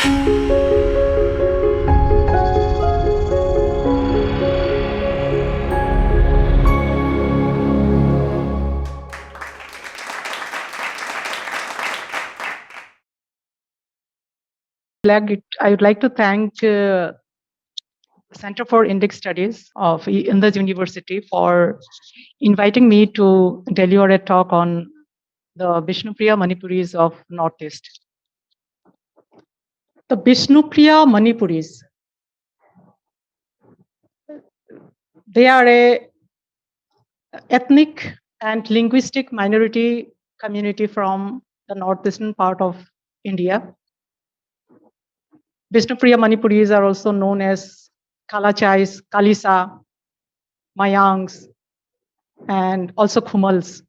I would like to thank Center for Indic Studies of Indus University for inviting me to deliver a talk on the Bishnupuriya Manipuris of Northeast. The Bishnupuriya Manipuris, they are a ethnic and linguistic minority community from the northeastern part of India. Bishnupuriya Manipuris are also known as Kalachais, Kalisa, Mayangs, and also Khumals.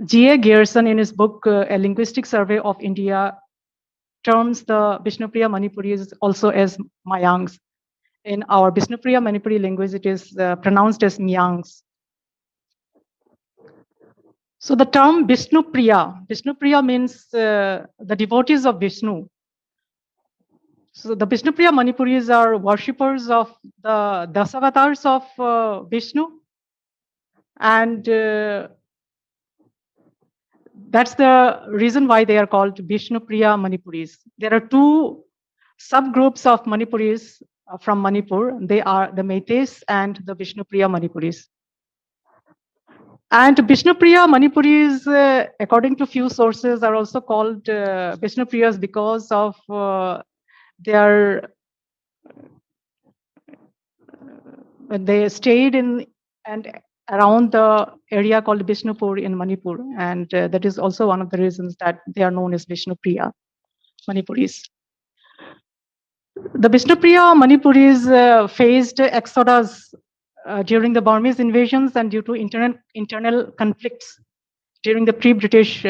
G.A. Gerson, in his book, A Linguistic Survey of India, terms the Bishnupuriya Manipuris also as Mayangs. In our Bishnupuriya Manipuri language, it is pronounced as Myangs. So the term Bishnupuriya means the devotees of Vishnu. So the Bishnupuriya Manipuris are worshippers of the Dasavatars of Vishnu. And that's the reason why they are called Bishnupuriya Manipuris. There are two subgroups of Manipuris from Manipur. They are the Meiteis and the Bishnupuriya Manipuris. And Bishnupuriya Manipuris, according to few sources, are also called Bishnupuriyas because of they stayed in and around the area called Bishnupur in Manipur, and that is also one of the reasons that they are known as Bishnupuriya Manipuris. The Bishnupuriya Manipuris faced exodus during the Burmese invasions and due to internal conflicts during the pre-British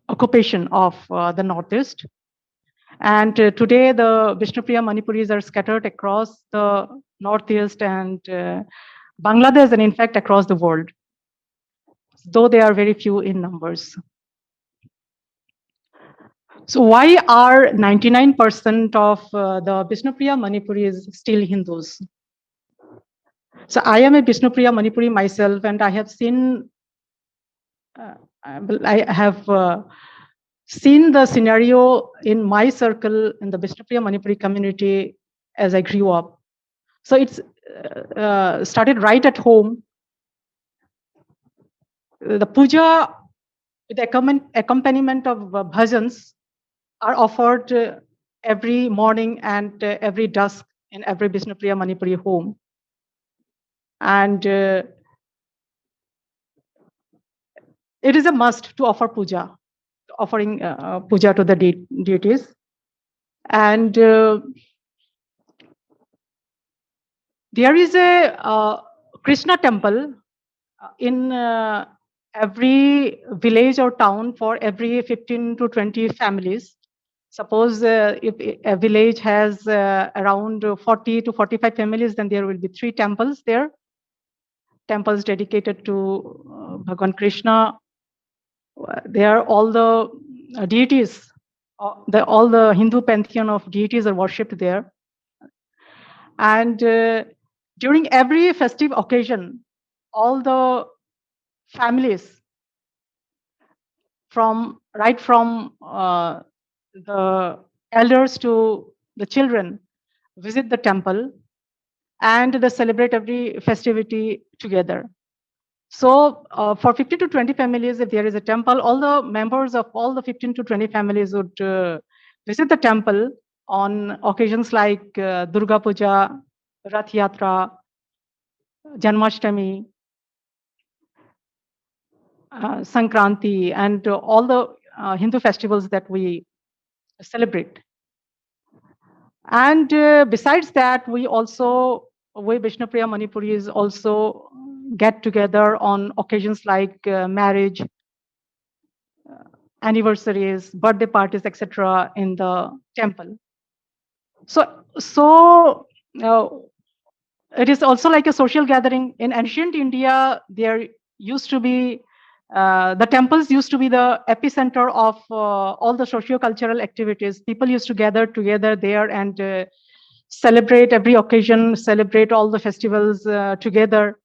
occupation of the Northeast. And today, the Bishnupuriya Manipuris are scattered across the Northeast and Bangladesh, and in fact, across the world, though they are very few in numbers. So why are 99% of the Bishnupuriya Manipuris still Hindus? So I am a Bishnupuriya Manipuri myself, and I have seen seen the scenario in my circle in the Bishnupuriya Manipuri community as I grew up. So it's started right at home. The puja with accompaniment of bhajans are offered every morning and every dusk in every Bishnupuriya Manipuri home. And it is a must to offer puja, offering puja to the deities. And there is a Krishna temple in every village or town for every 15 to 20 families. Suppose if a village has around 40 to 45 families, then there will be 3 temples there. Temples dedicated to Bhagwan Krishna. There are all the deities, all the Hindu pantheon of deities are worshipped there. And during every festive occasion, all the families, right from the elders to the children, visit the temple and they celebrate every festivity together. So for 15 to 20 families, if there is a temple, all the members of all the 15 to 20 families would visit the temple on occasions like Durga Puja, Rath Yatra, Janmashtami, Sankranti, and all the Hindu festivals that we celebrate. And besides that, we Bishnupuriya Manipuris also get together on occasions like marriage, anniversaries, birthday parties, etc. in the temple. So it is also like a social gathering. In ancient India, there used to be The temples used to be the epicenter of all the socio-cultural activities. People used to gather together there and celebrate every occasion, celebrate all the festivals together.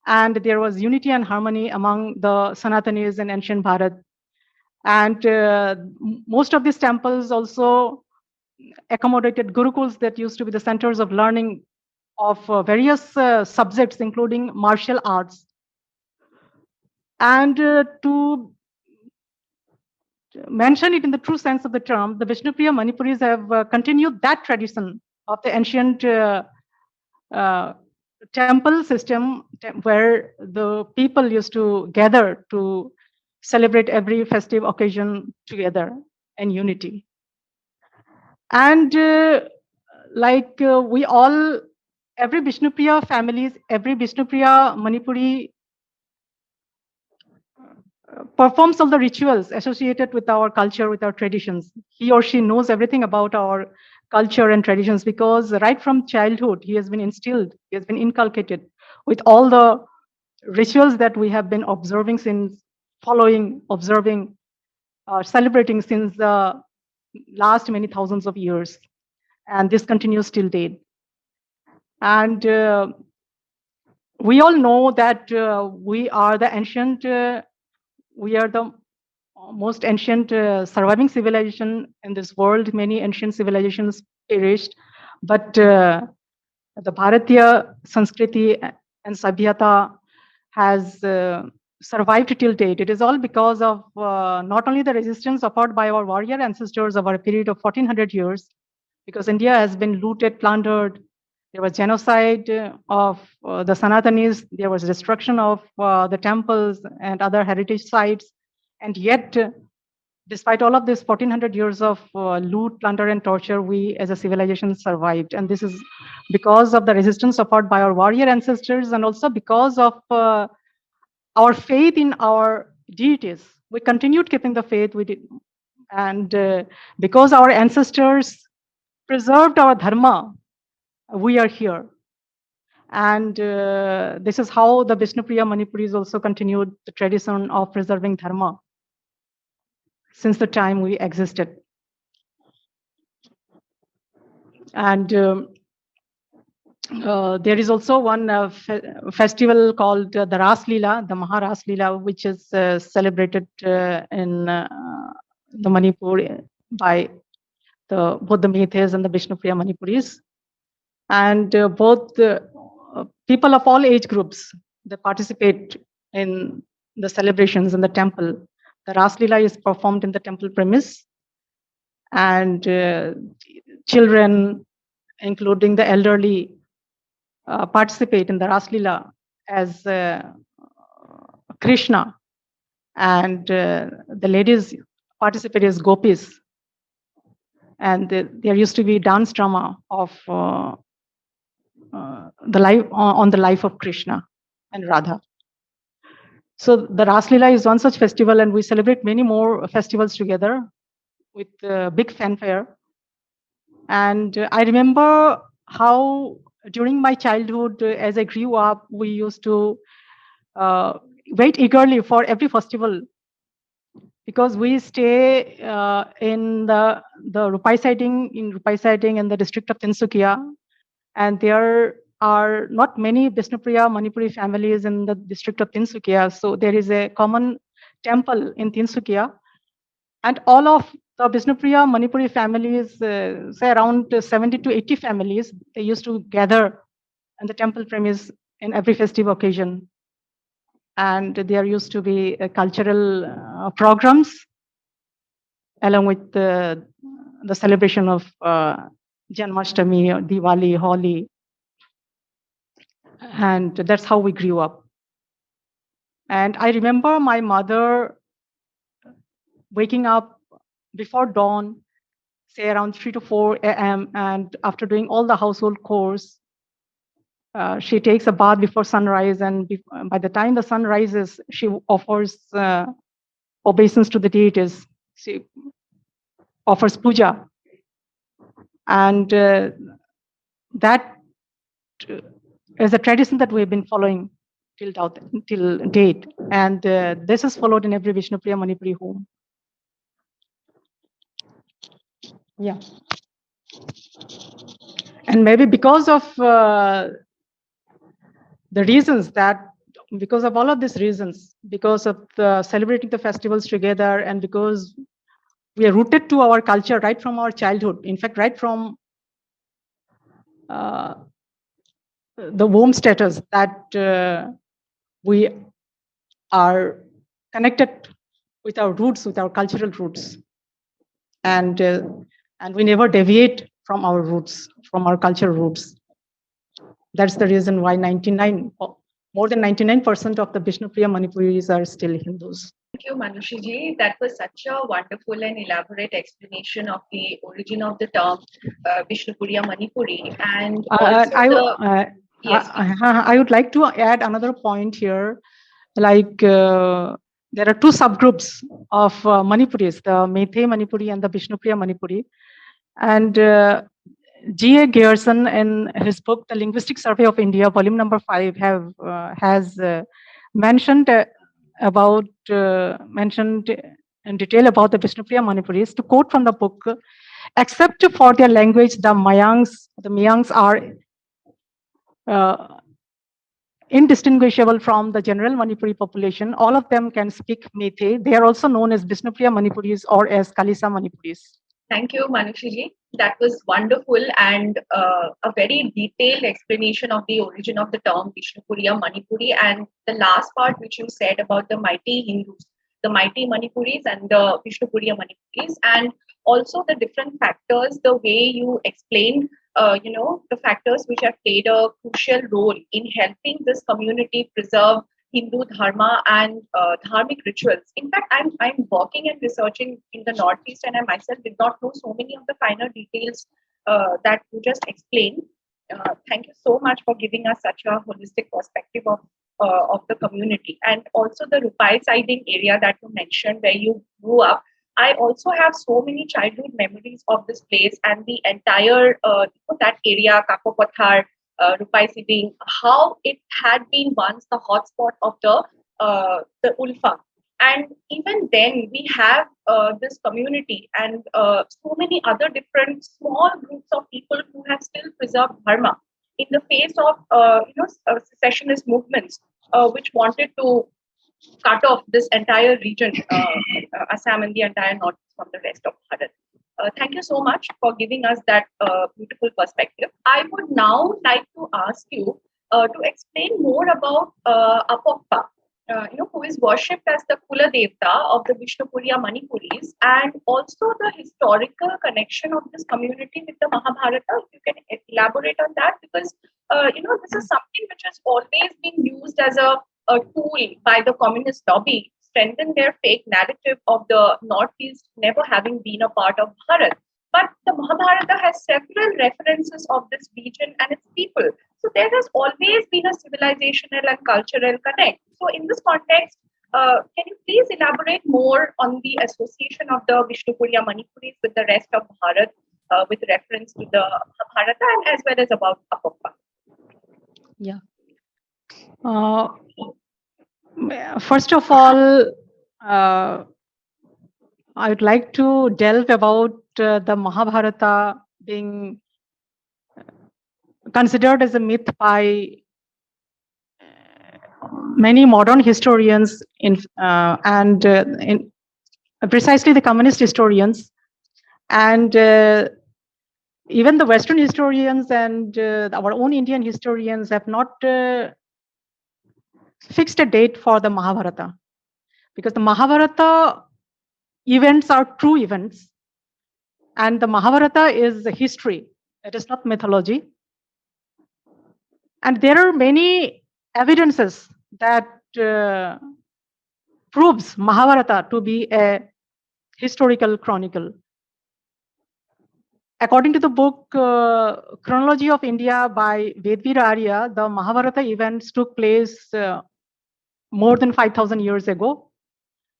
And there was unity and harmony among the Sanatanis in ancient Bharat. And most of these temples also accommodated gurukuls that used to be the centers of learning of various subjects, including martial arts. And to mention it in the true sense of the term, the Bishnupuriya Manipuris have continued that tradition of the ancient uh, temple system where the people used to gather to celebrate every festive occasion together in unity. And we all, every Bishnupuriya families, every Bishnupuriya Manipuri performs all the rituals associated with our culture, with our traditions. He or she knows everything about our culture and traditions because right from childhood, he has been instilled, he has been inculcated with all the rituals that we have been observing since, following, observing, celebrating since the last many thousands of years. And this continues till date. And we all know that we are the ancient, we are the most ancient surviving civilization in this world. Many ancient civilizations perished, but the Bharatiya Sanskriti and Sabhyata has survived till date. It is all because of not only the resistance offered by our warrior ancestors over a period of 1400 years, because India has been looted, plundered. There was genocide of the Sanatanis. There was destruction of the temples and other heritage sites. And yet, despite all of this 1400 years of loot, plunder, and torture, we as a civilization survived. And this is because of the resistance offered by our warrior ancestors and also because of our faith in our deities. We continued keeping the faith. We did, and because our ancestors preserved our dharma, we are here. And this is how the Bishnupuriya Manipuris also continued the tradition of preserving dharma since the time we existed. And there is also one festival called the Ras Leela, the Maharas Leela, which is celebrated in the Manipur by both the Meithes and the Bishnupuriya Manipuris. And both people of all age groups, they participate in the celebrations in the temple. The Ras Leela is performed in the temple premise, and children, including the elderly, participate in the Ras Leela as Krishna, and the ladies participate as gopis. And there used to be dance drama of the life on the life of Krishna and Radha. So the Ras Leela is one such festival, and we celebrate many more festivals together with big fanfare. And I remember how during my childhood, as I grew up, we used to wait eagerly for every festival because we stay in the Rupai siding in the district of Tinsukia, and there are not many Bishnupuriya Manipuri families in the district of Tinsukia. So there is a common temple in Tinsukia, and all of the Bishnupuriya Manipuri families, say around 70 to 80 families, they used to gather in the temple premise in every festive occasion. And there used to be cultural programs along with the celebration of Janmashtami, or Diwali, Holi. And that's how we grew up. And I remember my mother waking up before dawn, say around 3 to 4 a.m., and after doing all the household chores, she takes a bath before sunrise, and by the time the sun rises, she offers obeisance to the deities. She offers puja. And that is a tradition that we've been following till date, and this is followed in every Bishnupuriya Manipuri home. Yeah, and maybe because of the reasons that, because of all of these reasons, because of celebrating the festivals together, and because we are rooted to our culture right from our childhood. In fact, right from the womb status, that we are connected with our roots, with our cultural roots, and we never deviate from our roots, from our cultural roots. That's the reason why more than 99% of the Bishnupuriya Manipuris are still Hindus. Thank you, Manoshi ji. That was such a wonderful and elaborate explanation of the origin of the term Bishnupuriya Manipuri, and also yes, I would like to add another point here. Like there are two subgroups of Manipuris, the Meitei Manipuri and the Bishnupuriya Manipuri. And G.A. Gerson, in his book, The Linguistic Survey of India, volume number 5, has mentioned mentioned in detail about the Bishnupuriya Manipuris. To quote from the book, except for their language, the Mayangs are indistinguishable from the general Manipuri population. All of them can speak Meitei. They are also known as Bishnupuriya Manipuris or as Kalisa Manipuris. Thank you, Manoshi ji. That was wonderful and a very detailed explanation of the origin of the term Bishnupuriya Manipuri, and the last part which you said about the mighty Hindus, the mighty Manipuris and the Bishnupuriya Manipuris, and also the different factors, the way you explained, the factors which have played a crucial role in helping this community preserve Hindu dharma and dharmic rituals. In fact, I'm working and researching in the Northeast, and I myself did not know so many of the finer details that you just explained. Thank you so much for giving us such a holistic perspective of the community, and also the Rupai siding area that you mentioned where you grew up. I also have so many childhood memories of this place and the entire that area, Kapoko, Rupai Siding, how it had been once the hotspot of the Ulfa. And even then, we have this community and so many other different small groups of people who have still preserved dharma in the face of secessionist movements which wanted to cut off this entire region, Assam and the entire north from the rest of Bharat. Thank you so much for giving us that beautiful perspective. I would now like to ask you to explain more about Apokpa, who is worshipped as the Kula Devta of the Bishnupuriya Manipuris, and also the historical connection of this community with the Mahabharata. If you can elaborate on that, because this is something which has always been used as a tool by the communist lobby, strengthen their fake narrative of the Northeast never having been a part of Bharat. But the Mahabharata has several references of this region and its people. So there has always been a civilizational and cultural connect. So in this context, can you please elaborate more on the association of the Bishnupuriya Manipuris with the rest of Bharat with reference to the Mahabharata and as well as about Apokpa? Yeah. First of all, I would like to delve about the Mahabharata being considered as a myth by many modern historians and precisely the communist historians, and even the Western historians and our own Indian historians have not fixed a date for the Mahabharata, because the Mahabharata events are true events, and the Mahabharata is history. It is not mythology. And there are many evidences that proves Mahabharata to be a historical chronicle. According to the book Chronology of India by Vedvir Arya, the Mahabharata events took place more than 5,000 years ago.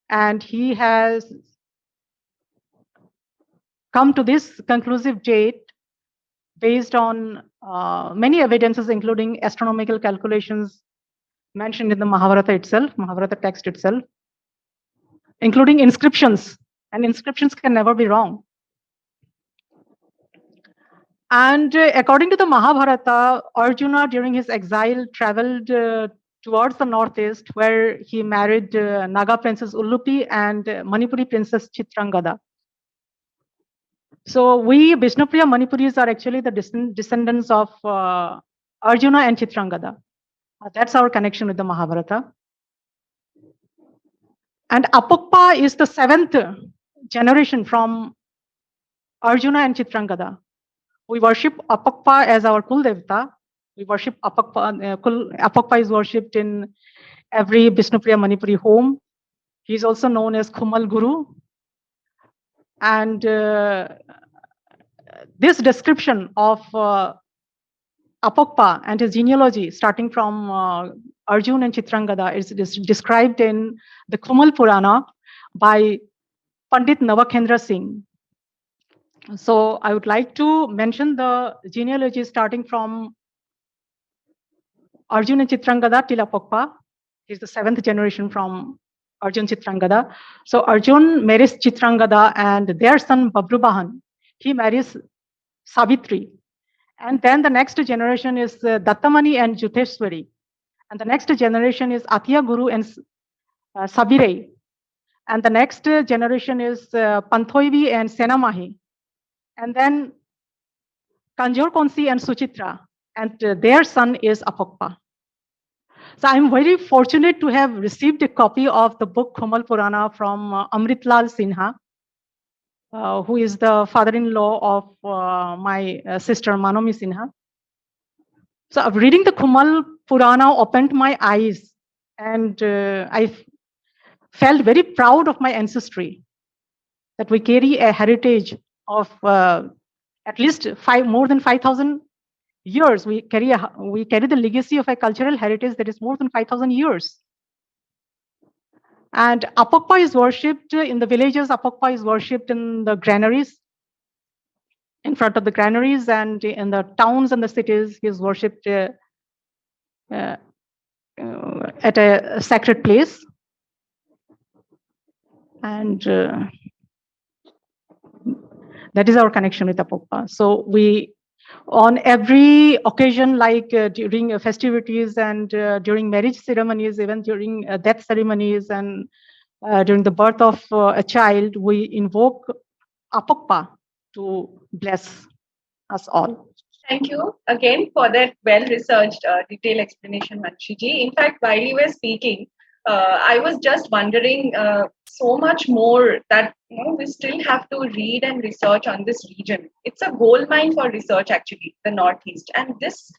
And he has come to this conclusive date based on many evidences, including astronomical calculations mentioned in the Mahabharata text itself, including inscriptions. And inscriptions can never be wrong. And according to the Mahabharata, Arjuna during his exile traveled towards the northeast, where he married Naga princess Ullupi and Manipuri princess Chitrangada. So we Bishnupuriya Manipuris are actually the descendants of Arjuna and Chitrangada. That's our connection with the Mahabharata. And Apokpa is the 7th generation from Arjuna and Chitrangada. We worship Apokpa as our Kul Devta. We worship Apokpa. Apokpa is worshipped in every Bishnupuriya Manipuri home. He is also known as Kumal Guru. And this description of Apokpa and his genealogy, starting from Arjun and Chitrangada, is described in the Kumal Purana by Pandit Navakhendra Singh. So I would like to mention the genealogy starting from Arjun and Chitrangada till Apokpa. He's the 7th generation from Arjun Chitrangada. So Arjun marries Chitrangada, and their son Babrubahan, he marries Savitri. And then the next generation is Dattamani and Juteshwari. And the next generation is Athiya Guru and Sabirei. And the next generation is Panthoivi and Senamahi. And then Kanjor Konsi and Suchitra. And their son is Apokpa. So I'm very fortunate to have received a copy of the book Kumal Purana from Amritlal Sinha, who is the father-in-law of my sister Manomi Sinha. So reading the Kumal Purana opened my eyes, and I felt very proud of my ancestry, that we carry a heritage of at least more than 5,000 years. We carry the legacy of a cultural heritage that is more than 5,000 years. And Apokpa is worshipped in the villages. Apokpa is worshipped in the granaries, in front of the granaries, and in the towns and the cities, he is worshipped at a sacred place. And that is our connection with Apokpa. So we, on every occasion, like during festivities and during marriage ceremonies, even during death ceremonies and during the birth of a child, we invoke Apokpa to bless us all. Thank you again for that well-researched, detailed explanation, Manshiji. In fact, while you were speaking, I was just wondering so much more that we still have to read and research on this region. It's a gold mine for research, actually, the Northeast, and this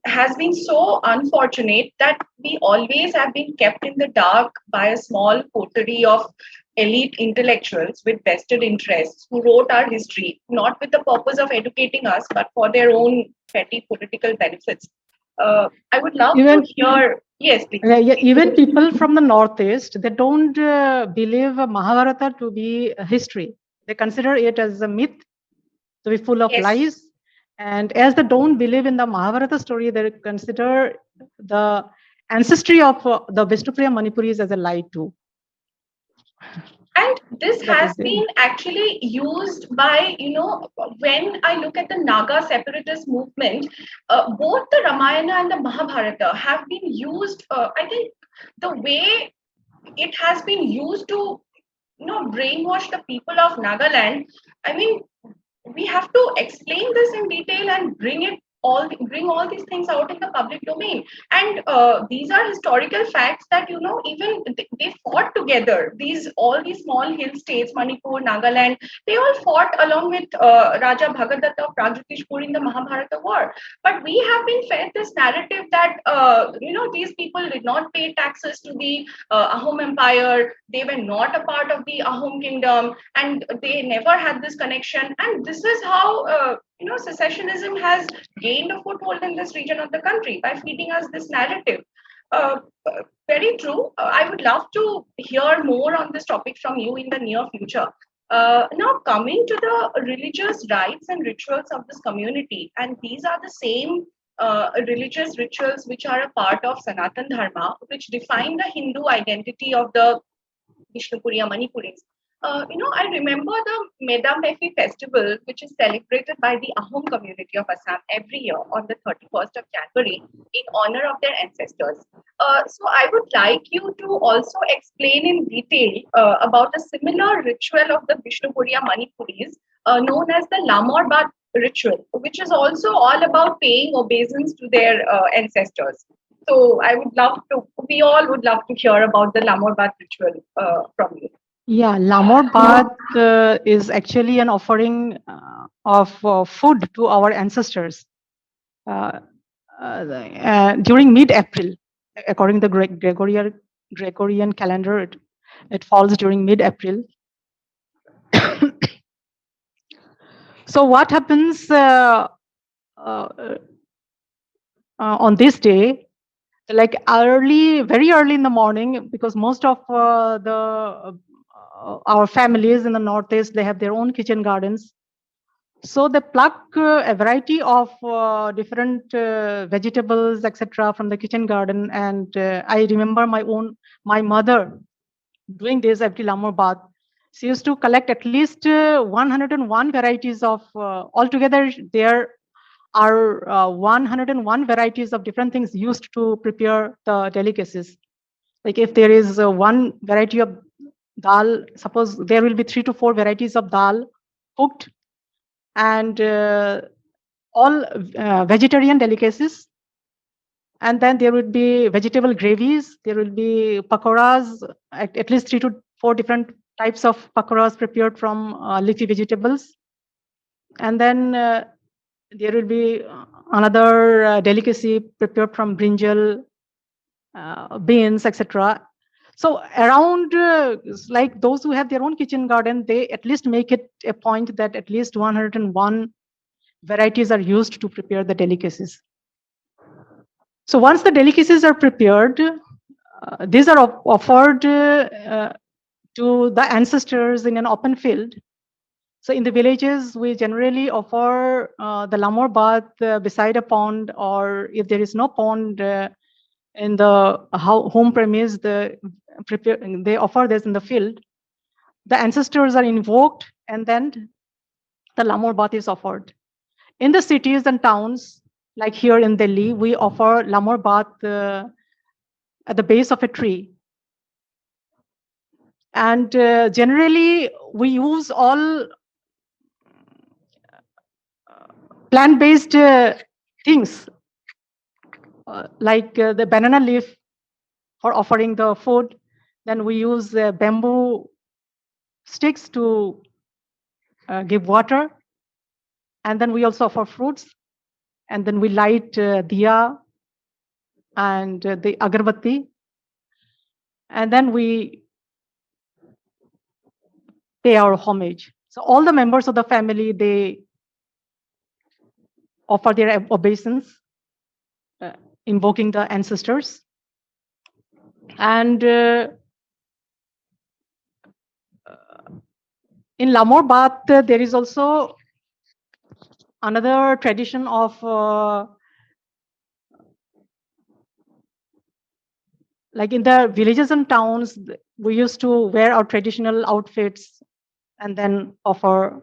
has been so unfortunate that we always have been kept in the dark by a small coterie of elite intellectuals with vested interests who wrote our history, not with the purpose of educating us, but for their own petty political benefits. I would love to hear. Yes, please. Even people from the Northeast, they don't believe Mahabharata to be a history. They consider it as a myth, to be full of lies. And as they don't believe in the Mahabharata story, they consider the ancestry of the Bishnupuriya Manipuris as a lie too. And this has been actually used by, when I look at the Naga separatist movement, both the Ramayana and the Mahabharata have been used, I think the way it has been used to, brainwash the people of Nagaland. I mean, we have to explain this in detail and bring all these things out in the public domain. And these are historical facts that even they fought together. All these small hill states, Manipur, Nagaland, they all fought along with Raja Bhagadatta of Pragjyotishpur in the Mahabharata war. But we have been fed this narrative that these people did not pay taxes to the Ahom Empire. They were not a part of the Ahom kingdom, and they never had this connection. And this is how secessionism has gained a foothold in this region of the country by feeding us this narrative. Very true. I would love to hear more on this topic from you in the near future. Now, coming to the religious rites and rituals of this community, and these are the same religious rituals which are a part of Sanatan Dharma, which define the Hindu identity of the Bishnupuriya Manipuris. I remember the Medam Mefi festival, which is celebrated by the Ahom community of Assam every year on the 31st of January in honor of their ancestors. So I would like you to also explain in detail about a similar ritual of the Bishnupuriya Manipuris known as the Lamorbat ritual, which is also all about paying obeisance to their ancestors. So we all would love to hear about the Lamorbat ritual from you. Yeah, Lamor Bath is actually an offering of food to our ancestors uh, during mid-April. According to the Gregorian calendar, it falls during mid-April. So what happens uh, on this day? Like very early in the morning, because most of the our families in the northeast, they have their own kitchen gardens. So they pluck a variety of different vegetables, etc., from the kitchen garden. And I remember my mother doing this every Lamor bath. She used to collect at least 101 varieties of altogether. There are 101 varieties of different things used to prepare the delicacies. Like if there is one variety of dal, suppose there will be 3 to 4 varieties of dal cooked, and all vegetarian delicacies. And then there would be vegetable gravies, there will be pakoras, at least 3 to 4 different types of pakoras prepared from leafy vegetables. And then there will be another delicacy prepared from brinjal, beans, etc. So around like those who have their own kitchen garden, they at least make it a point that at least 101 varieties are used to prepare the delicacies. So once the delicacies are prepared, these are offered to the ancestors in an open field. So in the villages, we generally offer the lamor bath beside a pond, or if there is no pond in the home premise, they offer this in the field. The ancestors are invoked, and then the lamor bath is offered. In the cities and towns, like here in Delhi, we offer lamor bath at the base of a tree. And generally, we use all plant-based things, like the banana leaf for offering the food. Then we use bamboo sticks to give water. And then we also offer fruits. And then we light diya and the agarbatti. And then we pay our homage. So all the members of the family, they offer their obeisance, uh, invoking the ancestors. And in Lamor Bath, there is also another tradition of like in the villages and towns, we used to wear our traditional outfits and then offer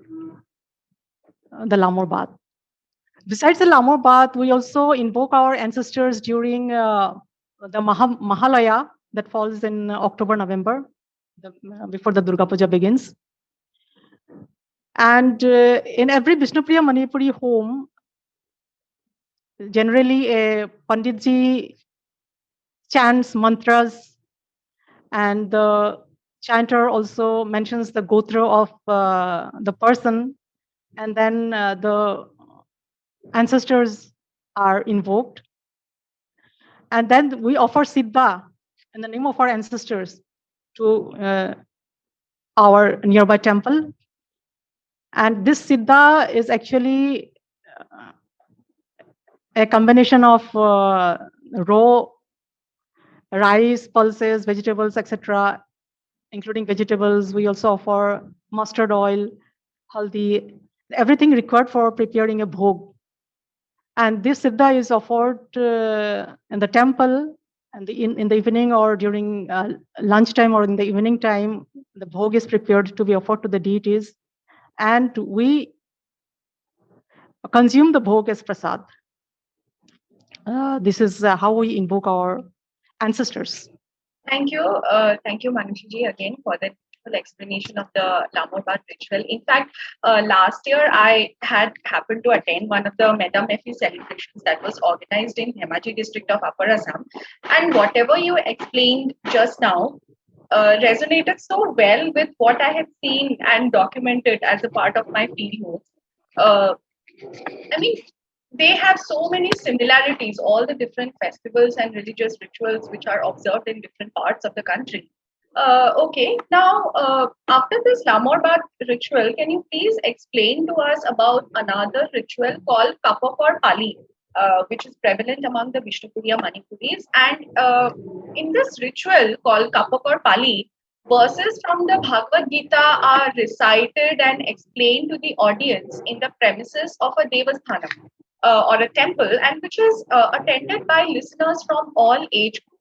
the Lamor Bath. Besides the Lamor Bath, we also invoke our ancestors during the Mahalaya that falls in October, November, before the Durga Puja begins. And in every Bishnupuriya Manipuri home, generally a Panditji chants mantras, and the chanter also mentions the gotra of the person, and then the ancestors are invoked. And then we offer siddha in the name of our ancestors to our nearby temple. And this siddha is actually a combination of raw rice, pulses, vegetables, etc. Including vegetables, we also offer mustard oil, haldi, everything required for preparing a bhog. And this siddha is offered in the temple, and in the evening or during lunchtime or in the evening time. The bhog is prepared to be offered to the deities, and we consume the bhog as prasad. This is how we invoke our ancestors. Thank you, Manoshi again for the beautiful explanation of the Lamorbat ritual. In fact, last year I had happened to attend one of the Metamephi celebrations that was organized in Dhemaji district of Upper Assam, and whatever you explained just now resonated so well with what I had seen and documented as a part of my field notes. Uh, I mean, they have so many similarities, all the different festivals and religious rituals which are observed in different parts of the country. Okay, now after this Lamorbat ritual, can you please explain to us about another ritual called Kapoko Pali, which is prevalent among the Bishnupuriya Manipuris? And in this ritual called Kapoko Pali, verses from the Bhagavad Gita are recited and explained to the audience in the premises of a devasthanam or a temple, and which is attended by listeners from all age groups.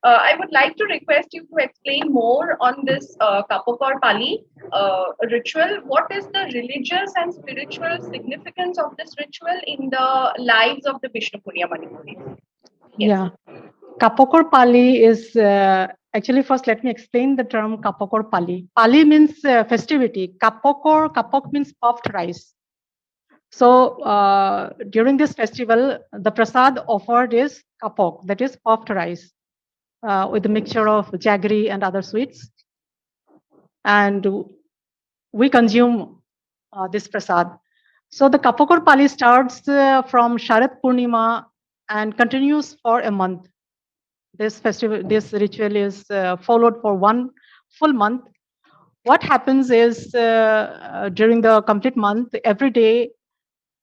I would like to request you to explain more on this Kapokar Pali ritual. What is the religious and spiritual significance of this ritual in the lives of the Bishnupuriya Manipuris? Yes. Yeah. Kapokor Pali is actually, first let me explain the term Kapokor Pali. Pali means festivity. Kapok means puffed rice. So during this festival, the prasad offered is kapok, that is puffed rice, with a mixture of jaggery and other sweets. And we consume this prasad. So the Kapokor Pali starts from Sharat Purnima and continues for a month. This festival, this ritual is followed for one full month. What happens is during the complete month, every day,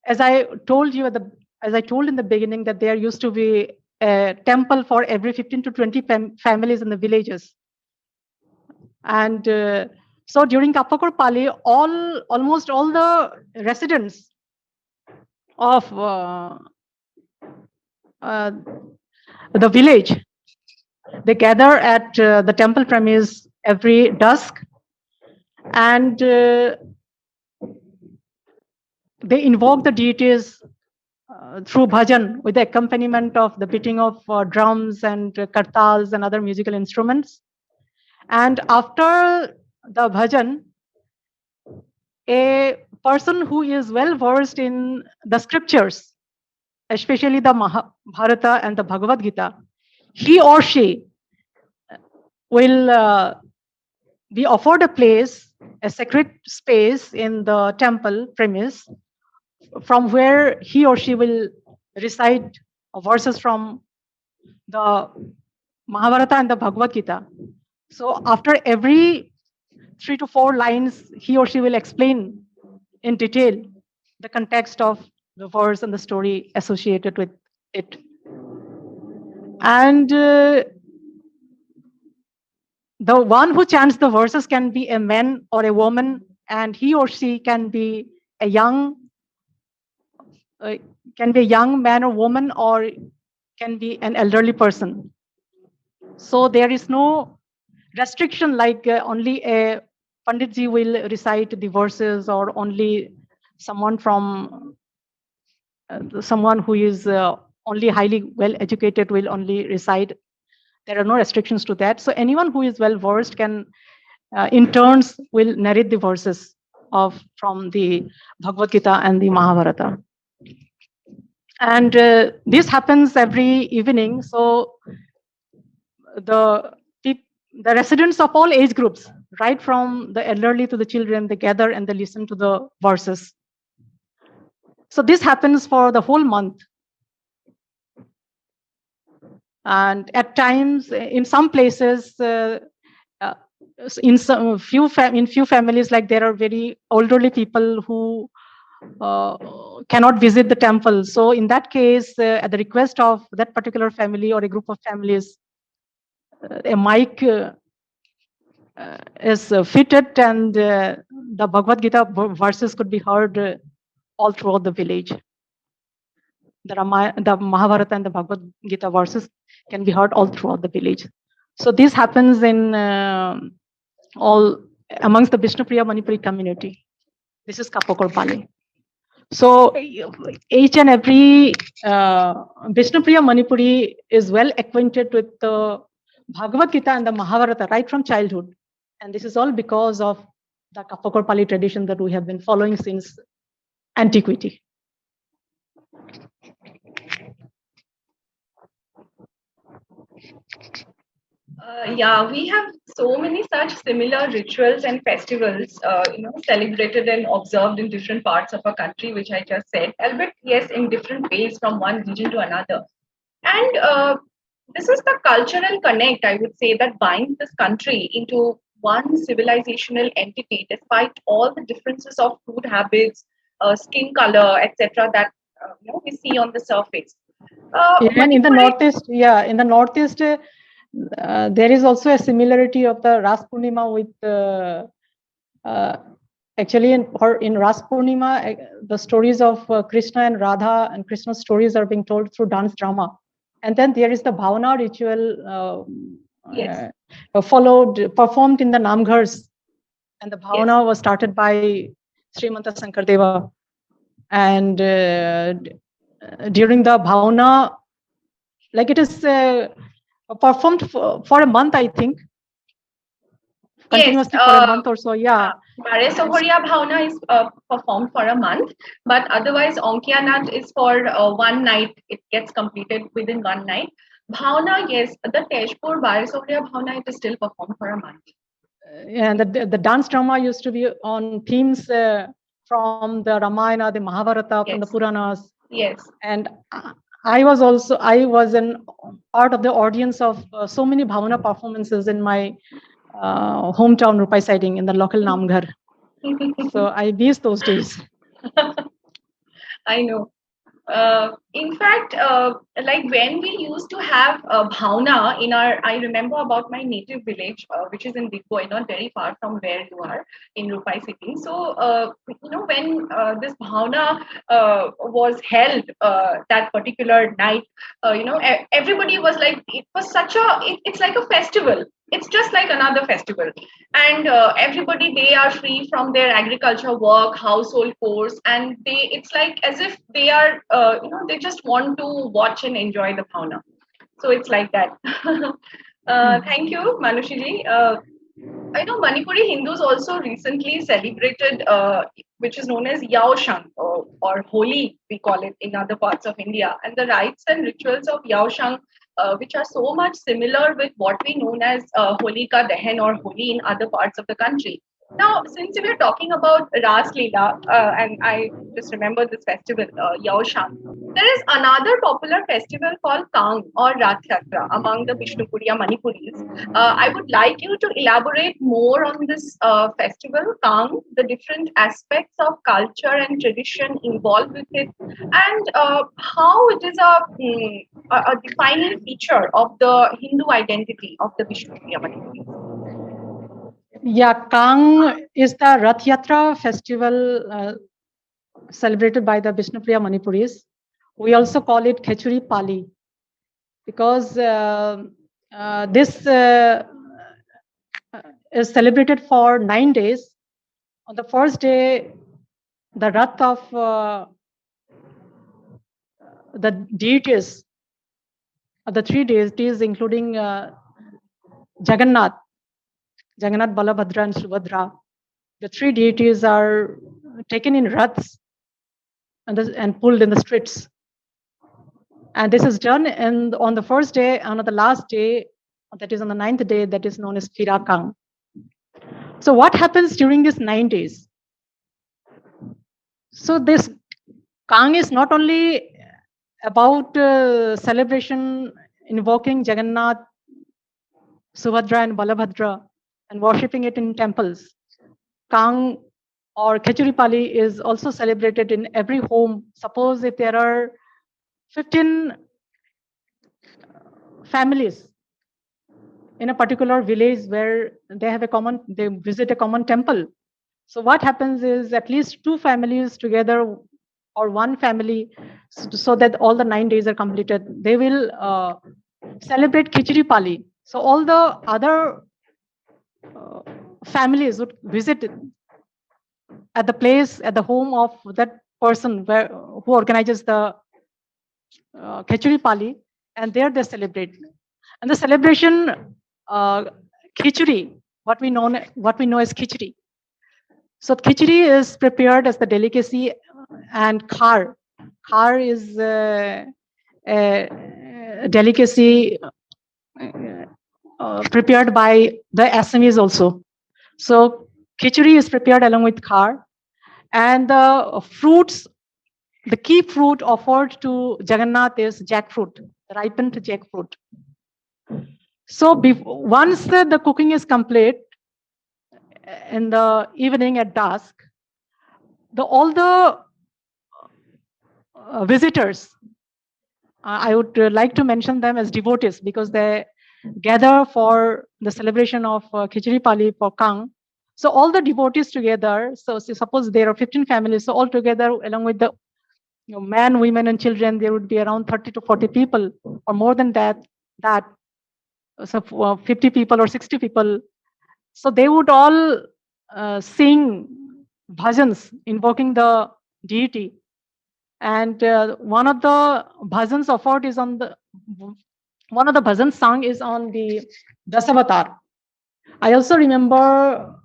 as I told you as I told in the beginning, that there used to be a temple for every 15 to 20 families in the villages. And so during Kapakor Pali, almost all the residents of the village, they gather at the temple premise every dusk, and they invoke the deities through bhajan with the accompaniment of the beating of drums and kartals and other musical instruments. And after the bhajan, a person who is well versed in the scriptures, especially the Mahabharata and the Bhagavad Gita, he or she will be offered a place, a sacred space in the temple premise, from where he or she will recite verses from the Mahabharata and the Bhagavad Gita. So after every 3 to 4 lines, he or she will explain in detail the context of the verse and the story associated with it. And the one who chants the verses can be a man or a woman, and he or she can be a young man or woman, or can be an elderly person. So there is no restriction like only a Panditji will recite the verses, or only someone who is only highly well educated will only recite. There are no restrictions to that. So anyone who is well versed can, in turns, will narrate the verses from the Bhagavad Gita and the Mahabharata. And this happens every evening. So the residents of all age groups, right from the elderly to the children, they gather and they listen to the verses. So this happens for the whole month. And at times, in some places, in few families, like there are very elderly people who cannot visit the temple. So in that case, at the request of that particular family or a group of families, a mic is fitted, and the Bhagavad Gita verses could be heard all throughout the village. the Mahabharata and the Bhagavad Gita verses can be heard all throughout the village. So this happens in all amongst the Bishnupuriya Manipuri community. This is Kapoko Pali. So each and every Bishnupuriya Manipuri is well acquainted with the Bhagavad Gita and the Mahabharata right from childhood. And this is all because of the Kapoko Pali tradition that we have been following since antiquity. Yeah, we have so many such similar rituals and festivals, celebrated and observed in different parts of our country, which I just said, albeit yes, in different ways from one region to another. And this is the cultural connect, I would say, that binds this country into one civilizational entity, despite all the differences of food habits, skin color, etc., that we see on the surface. And in the Manipuri, northeast, there is also a similarity of the Ras Purnima with actually in Ras Purnima, the stories of Krishna and Radha and Krishna's stories are being told through dance drama. And then there is the Bhavana ritual yes. performed in the Namghars. And the Bhavana was started by Srimanta Sankardeva. And during the Bhavana, like it is performed for a month, I think. Continuously for a month or so, yeah. Baresohoriya Bhavana is performed for a month, but otherwise Onkiya Nat is for 1 night. It gets completed within 1 night. Bhavana, yes, the Tejpur Baresohoriya Bhavana, it is still performed for a month. And the dance drama used to be on themes from the Ramayana, the Mahabharata, from the Puranas. Yes. And I was an part of the audience of so many Bhavana performances in my hometown Rupai siding in the local Namghar. So I miss those days. I know. In fact, like when we used to have bhavna in I remember about my native village, which is in Digboi, not very far from where you are in Rupai city. So, when this bhavna was held that particular night, everybody was like, it was it's like a festival. It's just like another festival, and everybody, they are free from their agriculture work, household chores, and it's like as if they are they just want to watch and enjoy the fauna. So it's like that. Thank you, Manoshi ji. I know Manipuri Hindus also recently celebrated, which is known as Yaoshang, or Holi, we call it in other parts of India. And the rites and rituals of Yaoshang, which are so much similar with what we know as Holika Dahan or Holi in other parts of the country. Now, since we are talking about Ras Leela, and I just remember this festival, Yaoshang, there is another popular festival called Kang or Rath Yatra among the Bishnupuriya Manipuris. I would like you to elaborate more on this festival, Kang, the different aspects of culture and tradition involved with it, and how it is a defining feature of the Hindu identity of the Bishnupuriya Manipuris. Yeah, Kang is the Rath Yatra festival celebrated by the Bishnupuriya Manipuris. We also call it Khechuri Pali because this is celebrated for 9 days. On the first day, the Rath of the deities, the 3 deities, including Jagannath, Balabhadra, and Subhadra, the 3 deities are taken in Raths and pulled in the streets. And this is done on the first day, and on the last day, that is on the 9th day, that is known as Kang. So what happens during these 9 days? So this Kang is not only about celebration invoking Jagannath, Subhadra, and Balabhadra and worshipping it in temples. Kang or Khechuri Pali is also celebrated in every home. Suppose if there are 15 families in a particular village where they visit a common temple. So what happens is at least 2 families together or one family, so that all the 9 days are completed, they will celebrate Khichdi Pali. So all the other uh, families would visit at the place, at the home of that person who organizes the Khichdi Pali, and there they celebrate. And the celebration, uh, Khichdi, what we know as Khichdi. So khichdi is prepared as the delicacy, and khar. Khar is a delicacy prepared by the Assamese also. So khichdi is prepared along with khar, and the fruits, the key fruit offered to Jagannath is jackfruit, ripened jackfruit. So once the cooking is complete in the evening at dusk, all the visitors, I would like to mention them as devotees because they gather for the celebration of Khichdi Pali for Kang. So all the devotees together, so suppose there are 15 families, so all together along with the men, women and children, there would be around 30 to 40 people or more than that, so 50 people or 60 people. So they would all sing bhajans invoking the deity. And one of the bhajans offered is on the one of the bhajan sung is on the Dasavatar. I also remember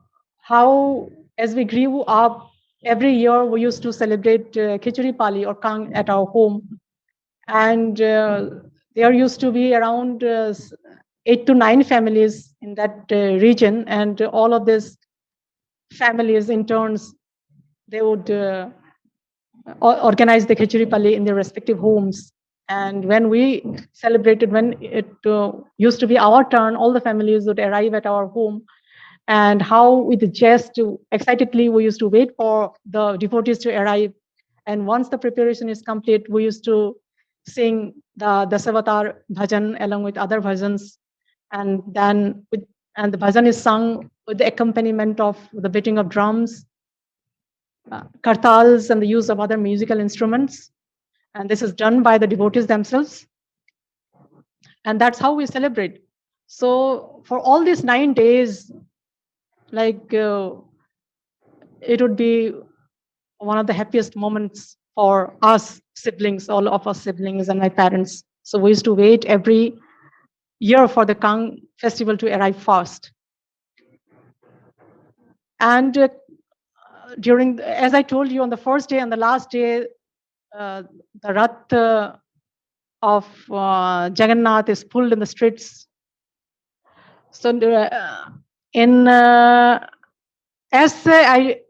how, as we grew up, every year we used to celebrate Khichdi Pali or Kang at our home, and there used to be around 8 to 9 families in that region, and all of these families in turns, they would organize the Khichdi Pali in their respective homes. And when we celebrated, when it used to be our turn, all the families would arrive at our home. And how, with jest, excitedly, we used to wait for the devotees to arrive. And once the preparation is complete, we used to sing the Dasavatar bhajan along with other bhajans. And then, and the bhajan is sung with the accompaniment of the beating of drums, kartals, and the use of other musical instruments. And this is done by the devotees themselves. And that's how we celebrate. So for all these 9 days, like it would be one of the happiest moments for us siblings, all of us siblings and my parents. So we used to wait every year for the Kang festival to arrive fast. And during, as I told you, on the first day and the last day, the Rath of Jagannath is pulled in the streets. So in as I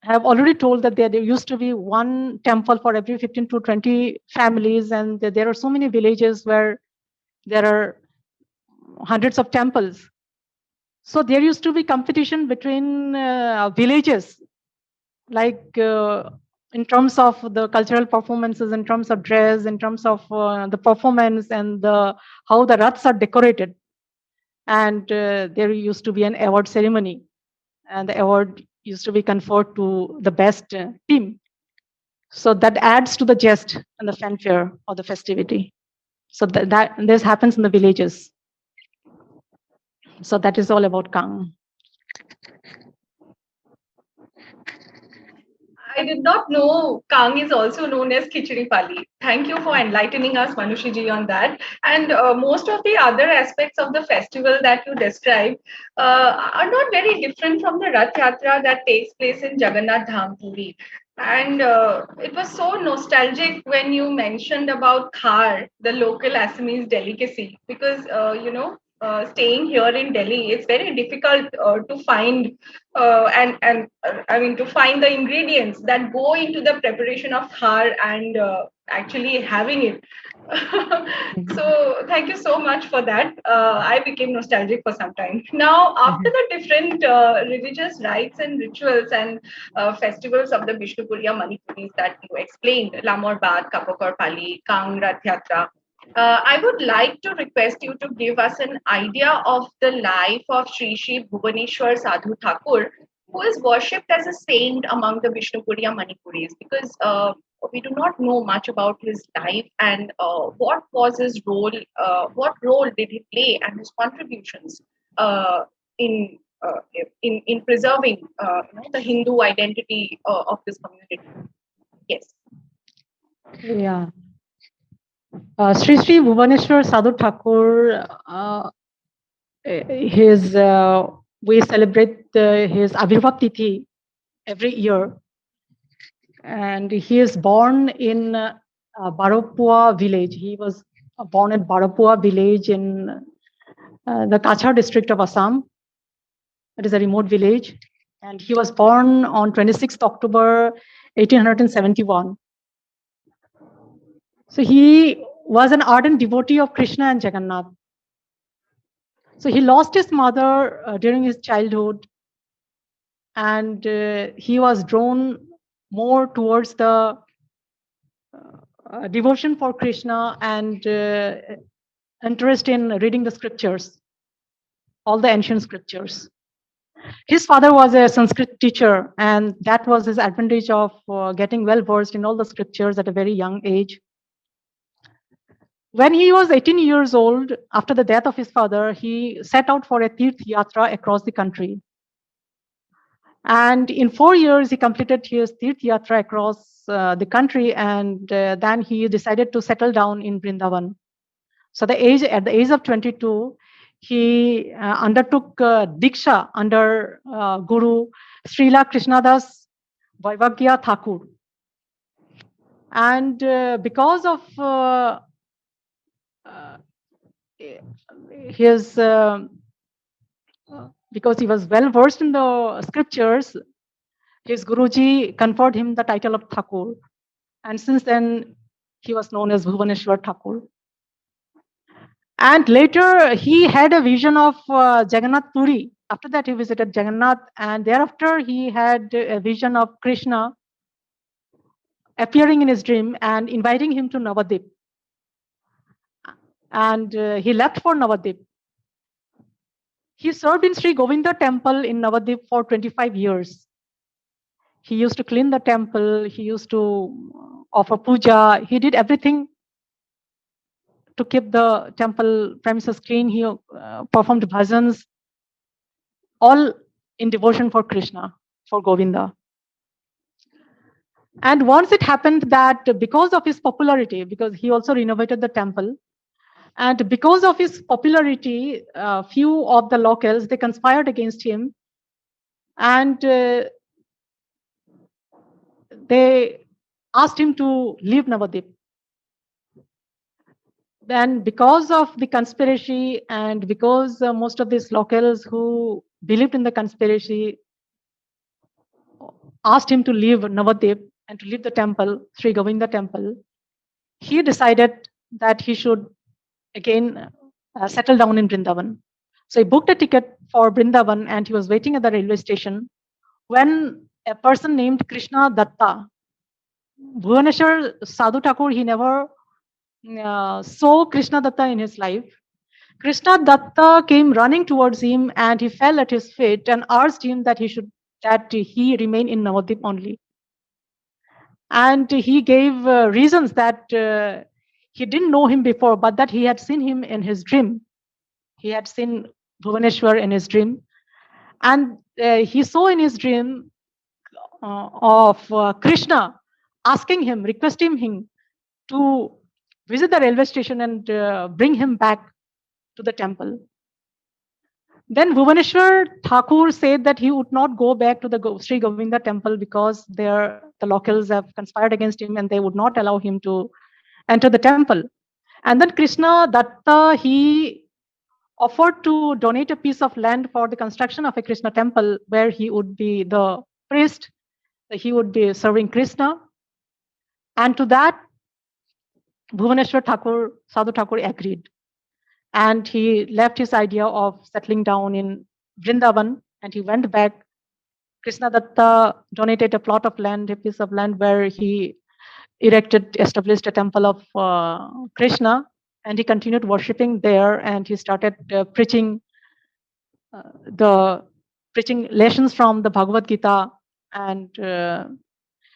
have already told that there used to be one temple for every 15 to 20 families, and there are so many villages where there are hundreds of temples. So there used to be competition between villages, like in terms of the cultural performances, in terms of dress, in terms of the performance, and how the raths are decorated. And there used to be an award ceremony, and the award used to be conferred to the best team. So that adds to the jest and the fanfare of the festivity. So that this happens in the villages. So that is all about Kang. I did not know Kang is also known as Khichdi Pali. Thank you for enlightening us, Manoshi ji, on that. And most of the other aspects of the festival that you described are not very different from the Rath Yatra that takes place in Jagannath Dham Puri. And it was so nostalgic when you mentioned about khar, the local Assamese delicacy, because staying here in Delhi, it's very difficult to find I mean to find the ingredients that go into the preparation of khar and actually having it. So thank you so much for that. I became nostalgic for some time. Now, after the different religious rites and rituals and festivals of the Bishnupuriya Manipuris that you explained, Lamor Baad, Kapoko Pali, Kang Rath Yatra, I would like to request you to give us an idea of the life of Sri Sri Bhuvaneshwar Sadhu Thakur, who is worshipped as a saint among the Bishnupuriya Manipuris. Because we do not know much about his life and what was his role, what role did he play, and his contributions uh, in, in preserving the Hindu identity of this community. Yes. Yeah. Sri Sri Bhuvaneshwar Sadhu Thakur, his we celebrate his Abhirbhav Tithi every year, and he is born in Baropua village. He was born at Baropua village in the Kachar district of Assam. It is a remote village, and he was born on 26th October 1871. So he was an ardent devotee of Krishna and Jagannath. So he lost his mother during his childhood, and he was drawn more towards the devotion for Krishna and interest in reading the scriptures, all the ancient scriptures. His father was a Sanskrit teacher, and that was his advantage of getting well versed in all the scriptures at a very young age. When he was 18 years old, after the death of his father, he set out for a Tirth Yatra across the country. And in 4 years, he completed his Tirth Yatra across the country, and then he decided to settle down in Vrindavan. So at the age of 22, he undertook Diksha under Guru Srila Krishnadas Vaivagya Thakur. And because of his because he was well versed in the scriptures, his Guruji conferred him the title of Thakur, and since then he was known as Bhuvaneshwar Thakur. And later he had a vision of Jagannath Puri. After that he visited Jagannath, and thereafter he had a vision of Krishna appearing in his dream and inviting him to Navadip. And he left for Navadip. He served in Sri Govinda temple in Navadip for 25 years. He used to clean the temple, he used to offer puja, he did everything to keep the temple premises clean. He performed bhajans, all in devotion for Krishna, for Govinda. And once it happened that because of his popularity, because he also renovated the temple, and because of his popularity, few of the locals, they conspired against him, and they asked him to leave Navadip. Then because of the conspiracy and because most of these locals who believed in the conspiracy asked him to leave Navadip and to leave the temple, Sri Govinda temple, he decided that he should again settle down in Vrindavan. So he booked a ticket for Vrindavan and he was waiting at the railway station when a person named Krishna Datta, Bhuvaneshwar Sadhu Thakur, he never saw Krishna Datta in his life. Krishna Datta came running towards him and he fell at his feet and asked him that he remain in Navadip only. And he gave reasons that he didn't know him before, but that he had seen him in his dream. He had seen Bhuvaneshwar in his dream, and he saw in his dream of Krishna asking him, requesting him to visit the railway station and bring him back to the temple. Then Bhuvaneshwar Thakur said that he would not go back to the Sri Govinda temple because the locals have conspired against him and they would not allow him to enter the temple. And then Krishna Datta, he offered to donate a piece of land for the construction of a Krishna temple where he would be the priest, he would be serving Krishna. And to that, Bhuvaneshwar Thakur, Sadhu Thakur agreed. And he left his idea of settling down in Vrindavan and he went back. Krishna Datta donated a plot of land, a piece of land where he established a temple of Krishna, and he continued worshipping there. And he started preaching lessons from the Bhagavad Gita, and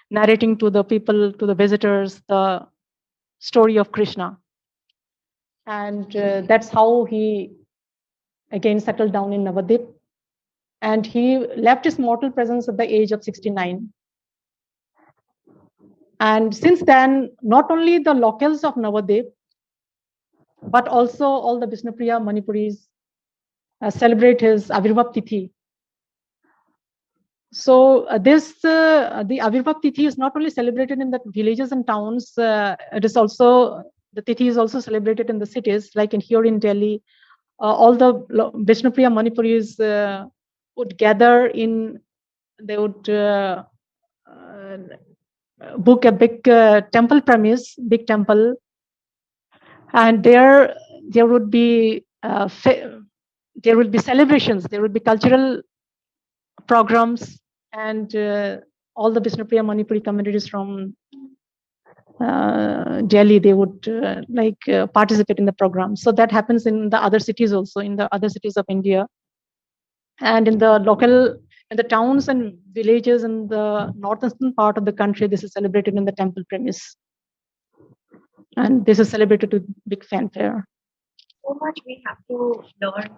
narrating to the people, to the visitors, the story of Krishna. And that's how he again settled down in Navadip. And he left his mortal presence at the age of 69. And since then, not only the locals of Navadip, but also all the Bishnupuriya Manipuris celebrate his Avirbhav Tithi. So the Avirbhav Tithi is not only celebrated in the villages and towns, it is also, the Tithi is also celebrated in the cities, like here in Delhi. All the Bishnupuriya Manipuris would gather in, they would book a big temple premise, big temple, and there would be there will be celebrations, there would be cultural programs, and all the Bishnupuriya Manipuri communities from Delhi, they would participate in the program. So that happens in the other cities also, in the other cities of India, and in the local, in the towns and villages in the northeastern part of the country. This is celebrated in the temple premise, and this is celebrated with big fanfare. So much we have to learn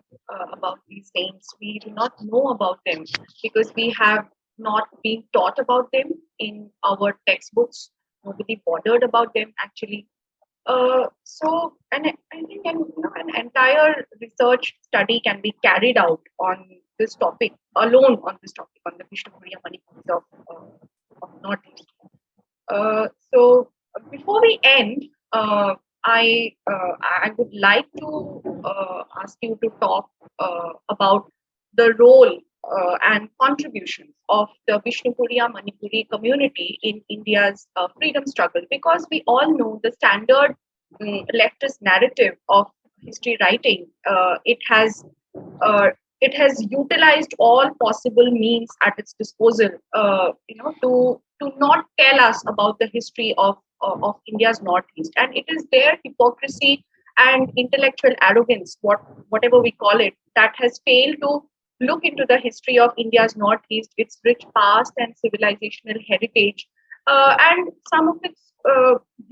about these saints. We do not know about them because we have not been taught about them in our textbooks. Nobody bothered about them actually. And I think an entire research study can be carried out on this topic alone, on this topic, on the Bishnupuriya Manipuris of Northeast. Before we end, I would like to ask you to talk about the role and contributions of the Bishnupuriya Manipuri community in India's freedom struggle, because we all know the standard leftist narrative of history writing. Uh, it has utilized all possible means at its disposal, to not tell us about the history of India's Northeast, and it is their hypocrisy and intellectual arrogance, whatever we call it, that has failed to look into the history of India's Northeast, its rich past and civilizational heritage, and some of its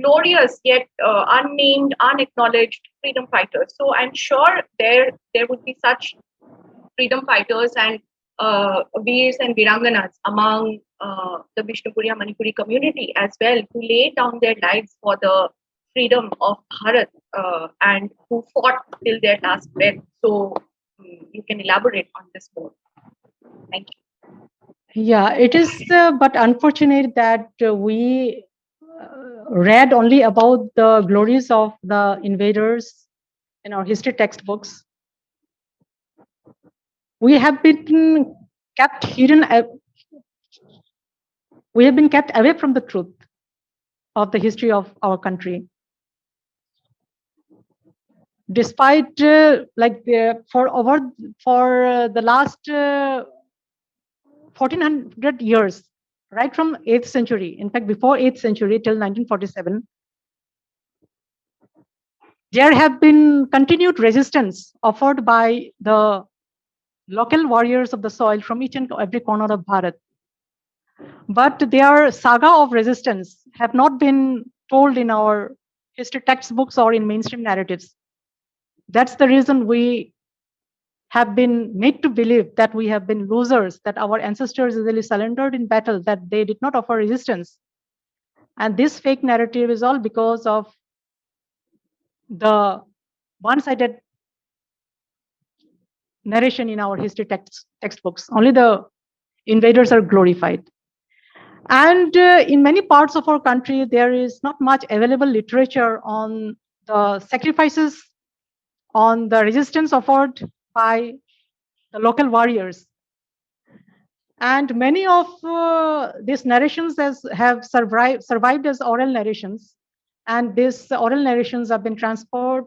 glorious yet unnamed, unacknowledged freedom fighters. So I'm sure there would be such freedom fighters and Veers and Viranganas among the Bishnupuriya Manipuri community as well, who laid down their lives for the freedom of Bharat, and who fought till their last breath. So you can elaborate on this more. Thank you. Yeah, it is but unfortunate that we read only about the glories of the invaders in our history textbooks. We have been kept hidden. We have been kept away from the truth of the history of our country. Despite for the last 1400 years, right from 8th century, in fact before 8th century till 1947, there have been continued resistance offered by the local warriors of the soil from each and every corner of Bharat. But their saga of resistance have not been told in our history textbooks or in mainstream narratives. That's the reason we have been made to believe that we have been losers, that our ancestors easily surrendered in battle, that they did not offer resistance. And this fake narrative is all because of the one-sided narration in our history textbooks. Only the invaders are glorified. And in many parts of our country, there is not much available literature on the sacrifices, on the resistance offered by the local warriors. And many of these narrations have survived as oral narrations. And these oral narrations have been transmitted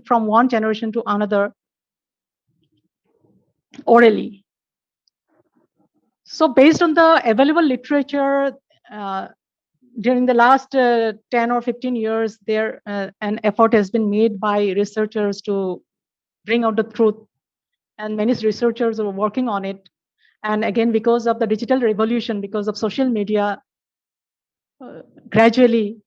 from one generation to another orally. So based on the available literature, during the last 10 or 15 years, an effort has been made by researchers to bring out the truth. And many researchers are working on it. And again, because of the digital revolution, because of social media, gradually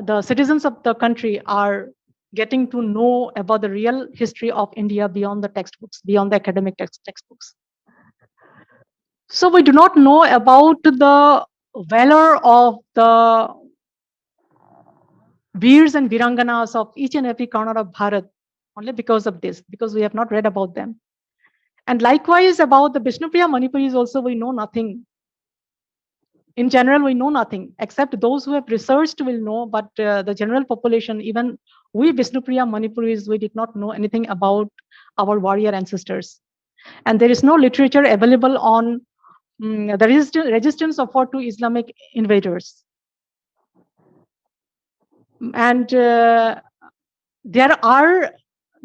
the citizens of the country are getting to know about the real history of India beyond the textbooks, beyond the academic textbooks. So we do not know about the valor of the veers and viranganas of each and every corner of Bharat only because of this, because we have not read about them. And likewise about the Bishnupuriya Manipuris also we know nothing. In general, we know nothing, except those who have researched will know, but the general population, even we Bishnupuriya Manipuris, we did not know anything about our warrior ancestors. And there is no literature available on the resistance offered to Islamic invaders. And there are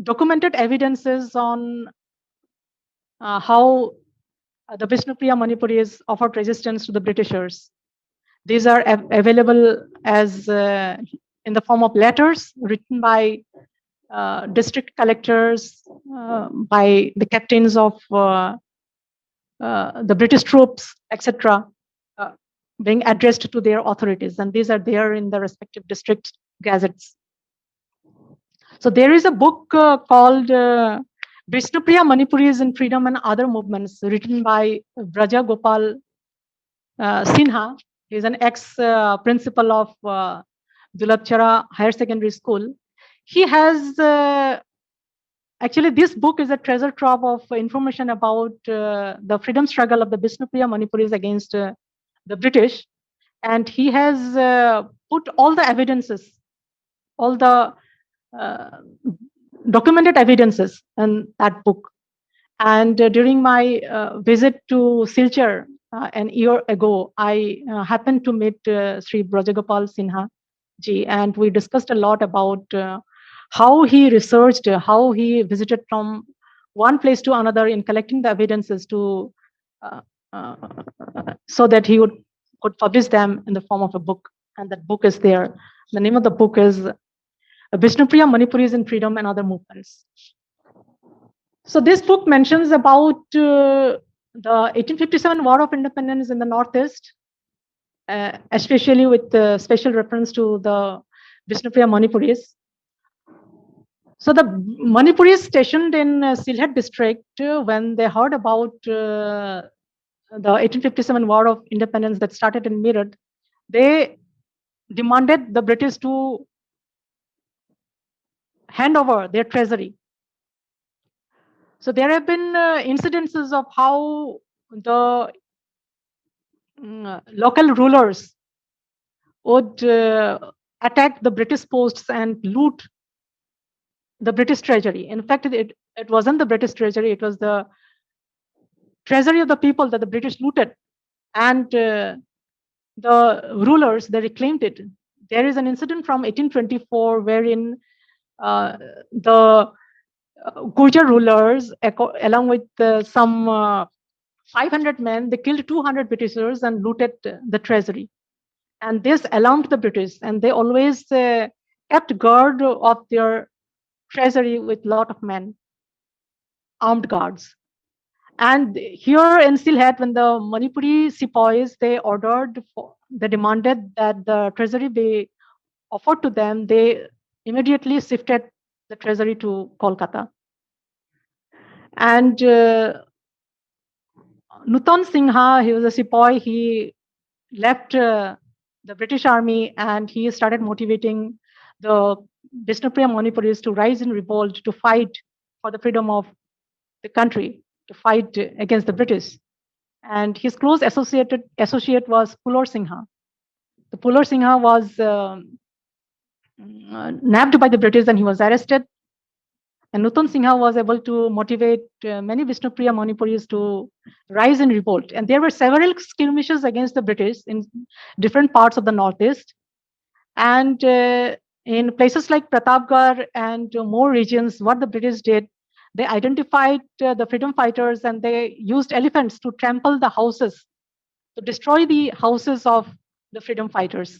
documented evidences on how the Bishnupuriya Manipuris offered resistance to the Britishers. These are available as in the form of letters written by district collectors, by the captains of the British troops, etc., uh, being addressed to their authorities. And these are there in the respective district gazettes. So there is a book called Bishnupuriya Manipuris in Freedom and Other Movements, written by Braja Gopal Sinha. He is an ex-principal of Dulabchara Higher Secondary School. He has actually, this book is a treasure trove of information about the freedom struggle of the Bishnupuriya Manipuris against the British, and he has put all the evidences, all the uh, documented evidences in that book. And during my visit to Silchar an year ago, I happened to meet Sri Brajagopal Sinha ji, and we discussed a lot about how he researched, how he visited from one place to another in collecting the evidences to uh, uh, so that he could publish them in the form of a book. And that book is there. The name of the book is Bishnupuriya Manipuris in Freedom and Other Movements. So this book mentions about the 1857 War of Independence in the Northeast, especially with special reference to the Bishnupuriya Manipuris. So the Manipuris stationed in Sylhet district, when they heard about the 1857 War of Independence that started in Meerut, they demanded the British to hand over their treasury. So there have been incidences of how the local rulers would attack the British posts and loot the British treasury. In fact, it wasn't the British treasury, it was the treasury of the people that the British looted. And the rulers, they reclaimed it. There is an incident from 1824 wherein the Gurjar rulers, along with some 500 men, they killed 200 Britishers and looted the treasury. And this alarmed the British, and they always kept guard of their treasury with a lot of men, armed guards. And here in Sylhet, when the Manipuri sepoys, they demanded that the treasury be offered to them, they immediately shifted the treasury to Kolkata. And Nutan Sinha, he was a sepoy, he left the British army and he started motivating the Bishnupuriya Manipuris to rise in revolt, to fight for the freedom of the country, to fight against the British. And his close associate was Pulor Sinha. The Pulor Sinha was nabbed by the British and he was arrested. And Nutan Sinha was able to motivate many Bishnupuriya Manipuris to rise in revolt. And there were several skirmishes against the British in different parts of the Northeast. And in places like Pratapgarh and more regions, what the British did, they identified the freedom fighters and they used elephants to trample the houses, to destroy the houses of the freedom fighters.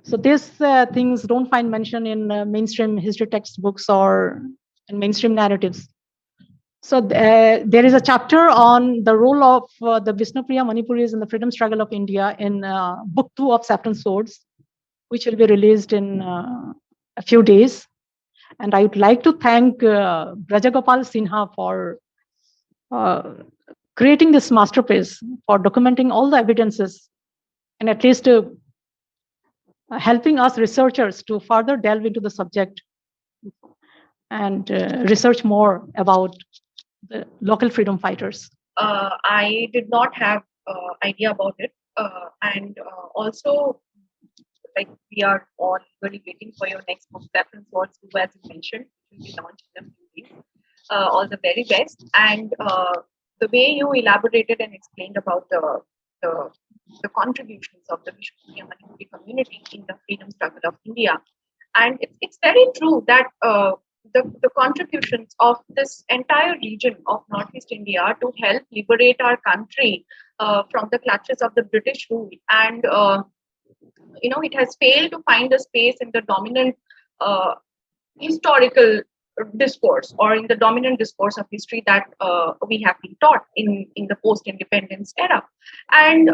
So these things don't find mention in mainstream history textbooks or in mainstream narratives. So there is a chapter on the role of the Bishnupuriya Manipuris in the freedom struggle of India in book 2 of Saffron Swords, which will be released in a few days. And I would like to thank Brajagopal Sinha for uh, creating this masterpiece, for documenting all the evidences, and at least helping us researchers to further delve into the subject and research more about the local freedom fighters. I did not have idea about it, and also like we are all eagerly waiting for your next book, Saffron Swords 2, as you mentioned, which will be launched in a few days. All the very best, and the way you elaborated and explained about the, the contributions of the Bishnupuriya Manipuri community in the freedom struggle of India, and it's very true that the contributions of this entire region of Northeast India to help liberate our country from the clutches of the British rule, and it has failed to find a space in the dominant historical discourse or in the dominant discourse of history that we have been taught in the post-independence era. And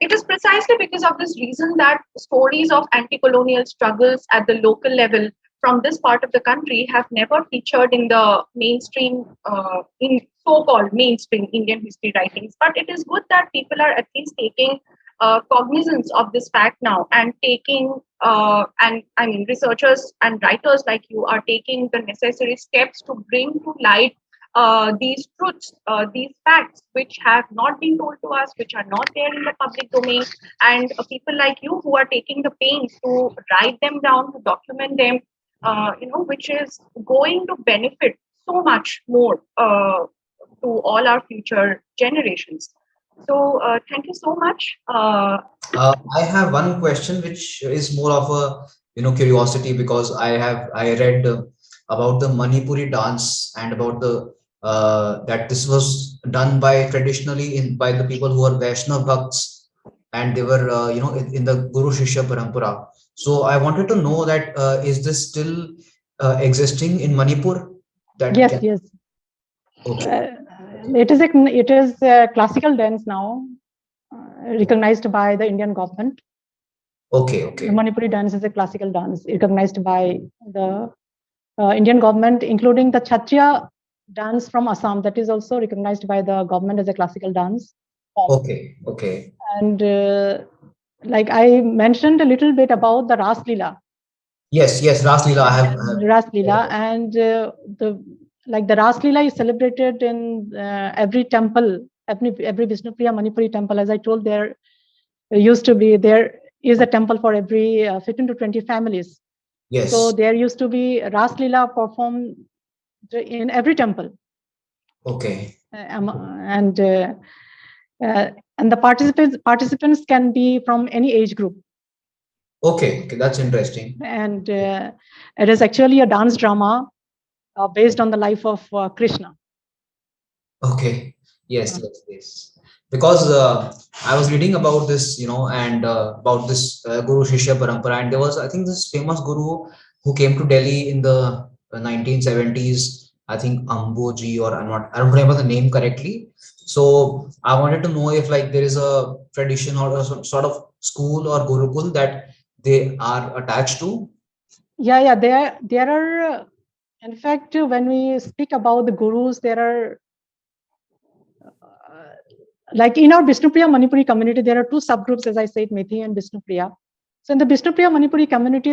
it is precisely because of this reason that stories of anti-colonial struggles at the local level from this part of the country have never featured in the mainstream, in so-called mainstream Indian history writings. But it is good that people are at least taking cognizance of this fact now and taking, and I mean, researchers and writers like you are taking the necessary steps to bring to light these truths, these facts, which have not been told to us, which are not there in the public domain, and people like you who are taking the pains to write them down, to document them, which is going to benefit so much more to all our future generations. So, thank you so much. I have one question which is more of a curiosity, because I read about the Manipuri dance, and about the that this was done by traditionally by the people who are Vaishnav Bhakts, and they were in the Guru Shishya Parampara. So I wanted to know that is this still existing in Manipur? That Yes, can, yes. okay, It is a classical dance now, recognized by the Indian government. okay, The okay, Manipuri dance is a classical dance recognized by the Indian government, including the Kshatriya dance from Assam, that is also recognized by the government as a classical dance form. okay, okay. And like I mentioned a little bit about the Ras Leela, Yes, yes, Ras Leela. I have. Ras Leela, and the Ras Leela is celebrated in every temple, every Bishnupuriya Manipuri temple. As I told, there is a temple for every 15 to 20 families. So Yes. there used to be Ras Leela performed in every temple, Okay. and the participants can be from any age group, Okay. Okay. That's interesting. and it is actually a dance drama based on the life of Krishna. Okay. Yes. Uh, Yes. Yes. Because I was reading about this, and about this Guru Shishya Parampara, and there was, I think, this famous guru who came to Delhi in the 1970s. I think Amboji, or I don't remember the name correctly. So I wanted to know if, like, there is a tradition or a sort of school or gurukul that they are attached to. yeah, there are. In fact, when we speak about the gurus, there are like in our Bishnupuriya Manipuri community, there are two subgroups, as I said, Methi and Bisnupriya. So in the Bisnupriya Manipuri community,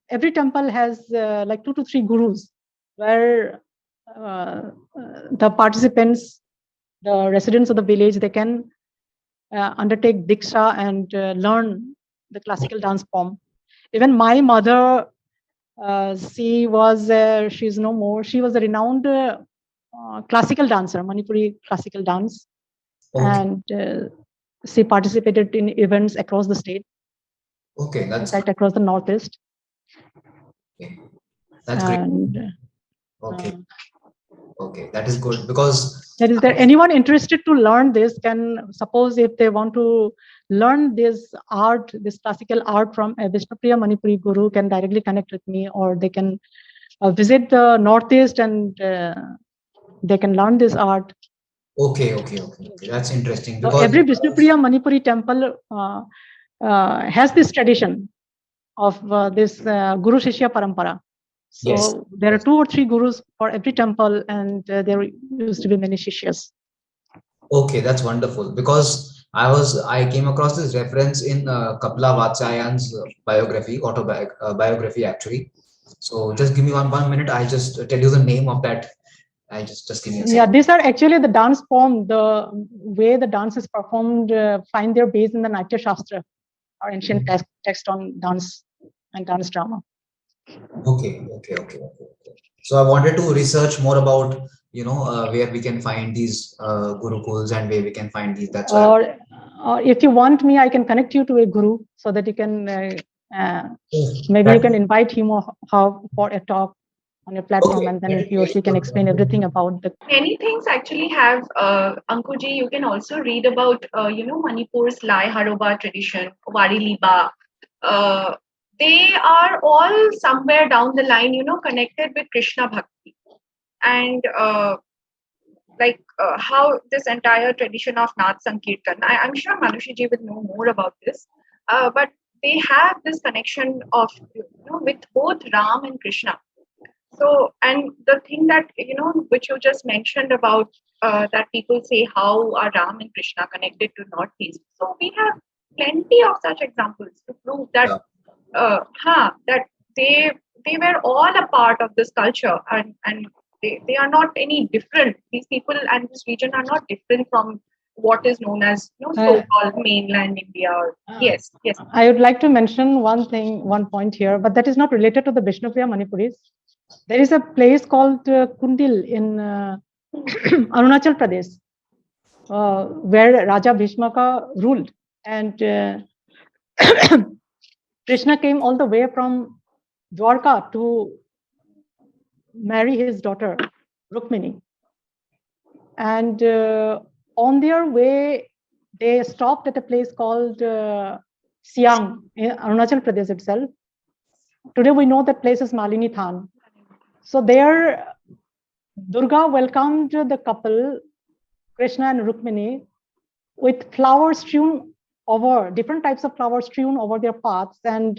every temple has like 2 to 3 gurus, where the participants, the residents of the village, they can undertake diksha and learn the classical dance form. Even my mother, she's no more. She was a renowned classical dancer, Manipuri classical dance, Okay. and she participated in events across the state, Okay. in That's fact, across the Northeast. okay. That's great. And uh, Okay. Okay, that is good, because is there anyone interested to learn this? Can suppose if they want to learn this art, this classical art from a Vishnupriya Manipuri guru, can directly connect with me, or they can visit the Northeast and they can learn this art. Okay. That's interesting So because every Bishnupuriya Manipuri temple has this tradition of this Guru Shishya Parampara. yes. So there are 2 or 3 gurus for every temple, and there used to be many Shishyas. Okay, that's wonderful because I came across this reference in Kapila Vatsyayan's biography actually. So just give me one minute. I just tell you the name of that. I just give me a Yeah, second. these are actually the dance form. The way the dance is performed find their base in the Natya Shastra, or ancient text on dance and dance drama. Okay. So I wanted to research more about where we can find these gurukuls and where we can find these. That's why. Or if you want me, I can connect you to a guru so that you can maybe you That, can invite him or how for a talk on your platform, okay. and then he or she can explain everything about the. Many things actually have, Ankuji, you can also read about, Manipur's Lai Haroba tradition, Wari Liba. Uh, they are all somewhere down the line, connected with Krishna Bhakti. And how this entire tradition of Nath Sankirtan, I'm sure Manoshi ji will know more about this, but they have this connection of, with both Ram and Krishna. So, and the thing that, which you just mentioned about that people say how are Ram and Krishna connected to Northeast. So we have plenty of such examples to prove that, that they were all a part of this culture, and they are not any different. These people and this region are not different from what is known as, so-called mainland India. Yes. I would like to mention one point here, but that is not related to the Bishnupuriya Manipuris. There is a place called Kundil in Arunachal Pradesh, where Raja Bhishmaka ruled, and Krishna came all the way from Dwarka to marry his daughter Rukmini, and on their way they stopped at a place called Siang in Arunachal Pradesh itself. Today we know that place is Malini Than. So there Durga welcomed the couple, Krishna and Rukmini, with flowers strewn over, different types of flowers strewn over their paths, and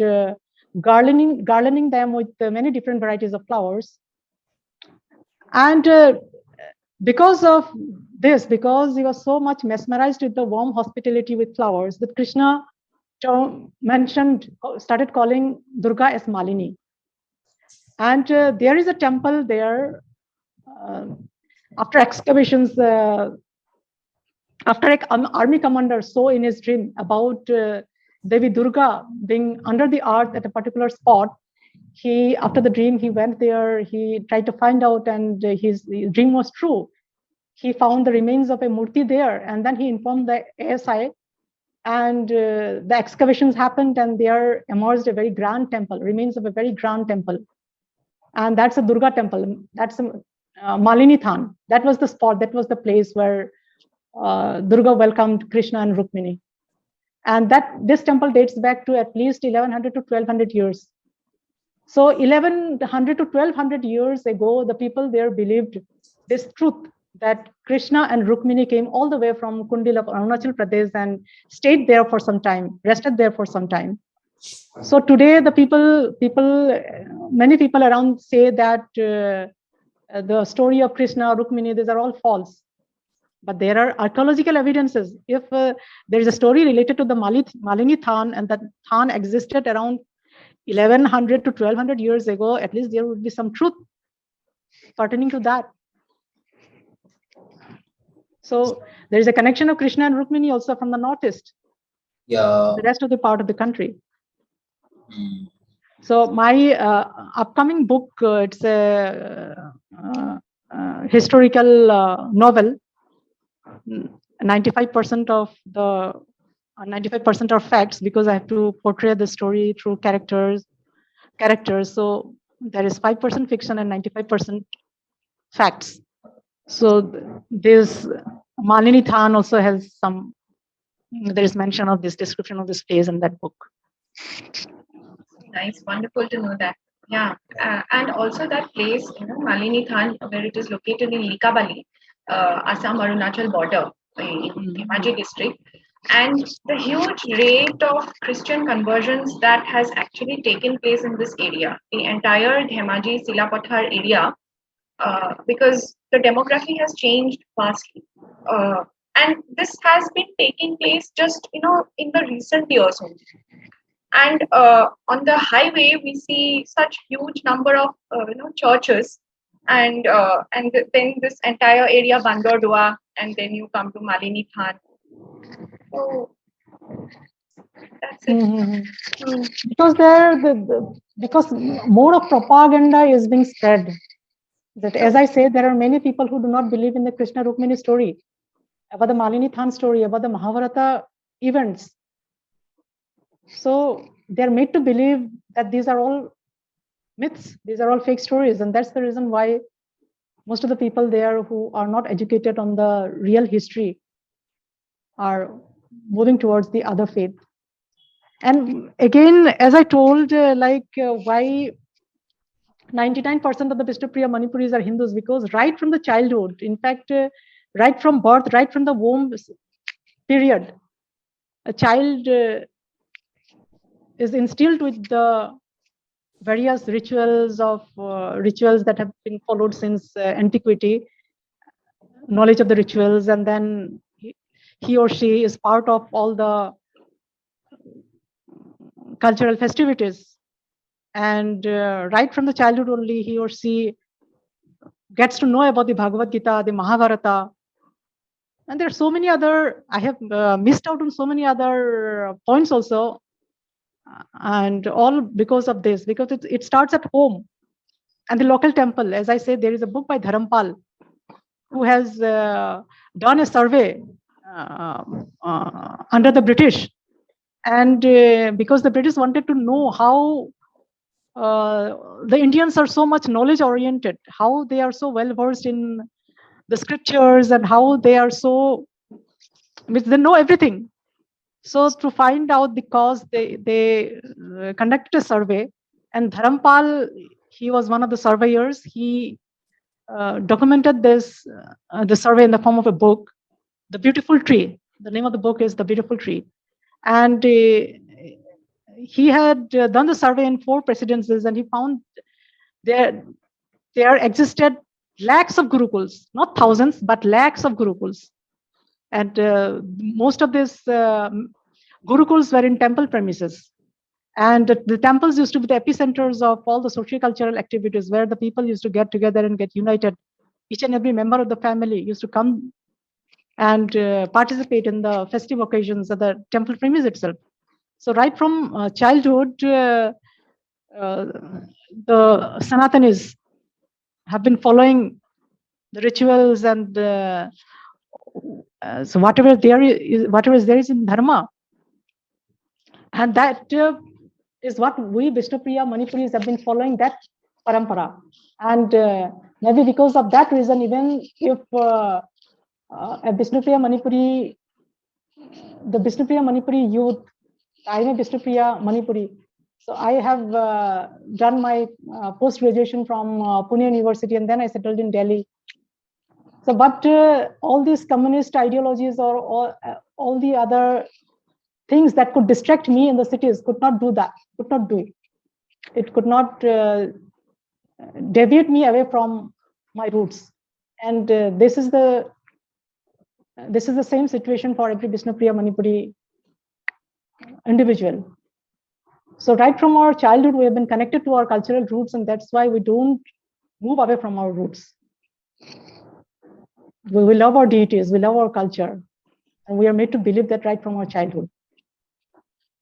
garlanding them with many different varieties of flowers. And because of this, because he was so much mesmerized with the warm hospitality with flowers, that Krishna started calling Durga as Malini. And there is a temple there. After excavations, after an army commander saw in his dream about Devi Durga being under the earth at a particular spot, after the dream, he went there, he tried to find out, and his dream was true. He found the remains of a murti there, and then he informed the ASI, and the excavations happened, and there emerged a very grand temple, remains of a very grand temple. And that's a Durga temple. That's a Malini Than. That was the spot, that was the place where Durga welcomed Krishna and Rukmini. And this temple dates back to at least 1100 to 1200 years. So 1100 to 1200 years ago, the people there believed this truth, that Krishna and Rukmini came all the way from Kundil of Arunachal Pradesh and stayed there for some time, rested there for some time. So today, many people around say that the story of Krishna, Rukmini, these are all false. But there are archaeological evidences. If there is a story related to the Malini Than, and that Than existed around 1100 to 1200 years ago, at least there would be some truth pertaining to that. So there is a connection of Krishna and Rukmini also from the northeast, Yeah. the rest of the part of the country. So my upcoming book, it's a historical novel. 95% of the 95% are facts, because I have to portray the story through characters. So there is 5% fiction and 95% facts. So this Malini Than also has some. There is mention of this description of this place in that book. Nice, wonderful to know that. Yeah, and also that place, Malini Than, where it is located in Likabali, Assam Arunachal border in Mhm. Dhemaji district, and the huge rate of Christian conversions that has actually taken place in this area, the entire Dhemaji Silapathar area, because the demography has changed vastly. Uh, and this has been taking place just in the recent years only. And on the highway we see such huge number of churches, and then this entire area Bandordua, and then you come to Malini Khan. So that's it. Mhm. Hmm. Because because more of propaganda is being spread. That, as I say, there are many people who do not believe in the Krishna Rukmini story, about the Malini Than story, about the Mahabharata events. So they're made to believe that these are all myths, these are all fake stories, and that's the reason why most of the people there who are not educated on the real history are moving towards the other faith. And again, as I told, why 99% of the Bishnupuriya Manipuris are Hindus, because right from the childhood, in fact, right from birth, right from the womb period, a child is instilled with the various rituals that have been followed since antiquity, knowledge of the rituals, and then he or she is part of all the cultural festivities. And right from the childhood only, he or she gets to know about the Bhagavad Gita, the Mahabharata, and there are so many other. I have missed out on so many other points also, and all because of this, because it starts at home and the local temple. As I say, there is a book by Dharampal who has done a survey under the British, and because the British wanted to know how the Indians are so much knowledge oriented, how they are so well versed in the scriptures, and how they are so, which they know everything. So to find out the cause, they conducted a survey, and Dharampal, he was one of the surveyors. He documented the survey in the form of a book, The Beautiful Tree. The name of the book is The Beautiful Tree, and he had done the survey in 4 presidencies, and he found there there existed lakhs of gurukuls, not thousands, but lakhs of gurukuls, and most of these gurukuls were in temple premises. And the temples used to be the epicenters of all the socio-cultural activities, where the people used to get together and get united. Each and every member of the family used to come and participate in the festive occasions at the temple premise itself. So right from childhood, uh, the Sanatanis have been following the rituals, and so whatever is there is in dharma, and that is what we Vishnupriya Manipuris have been following, that parampara. And maybe because of that reason, even if a Vishnupriya Manipuri, the Vishnupriya Manipuri youth, I am a Vishnupriya Manipuri. So I have done my post graduation from Pune University, and then I settled in Delhi. So, but all these communist ideologies, or all the other things that could distract me in the cities, could not do that, could not do it. It could not deviate me away from my roots. And this is the same situation for every Vishnupriya Manipuri individual. So right from our childhood, we have been connected to our cultural roots, and that's why we don't move away from our roots. We love our deities, we love our culture, and we are made to believe that right from our childhood.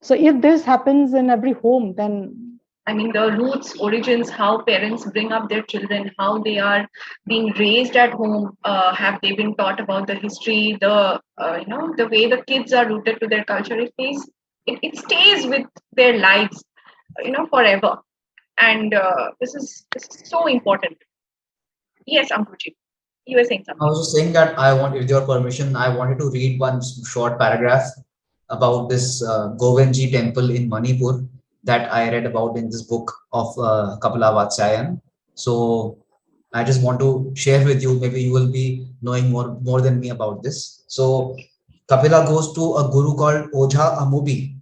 So if this happens in every home, then I mean, the roots, origins, how parents bring up their children, how they are being raised at home. Have they been taught about the history, the way the kids are rooted to their culture? It stays with their lives, forever. And this is so important. Yes, Amruchi, you were saying I something. was just saying that I want, with your permission, I wanted to read one short paragraph about this Govinji temple in Manipur. that I read about in this book of Kapila Vatsyayan. So I just want to share with you. Maybe you will be knowing more than me about this. So Kapila goes to a guru called Ojha Amubi,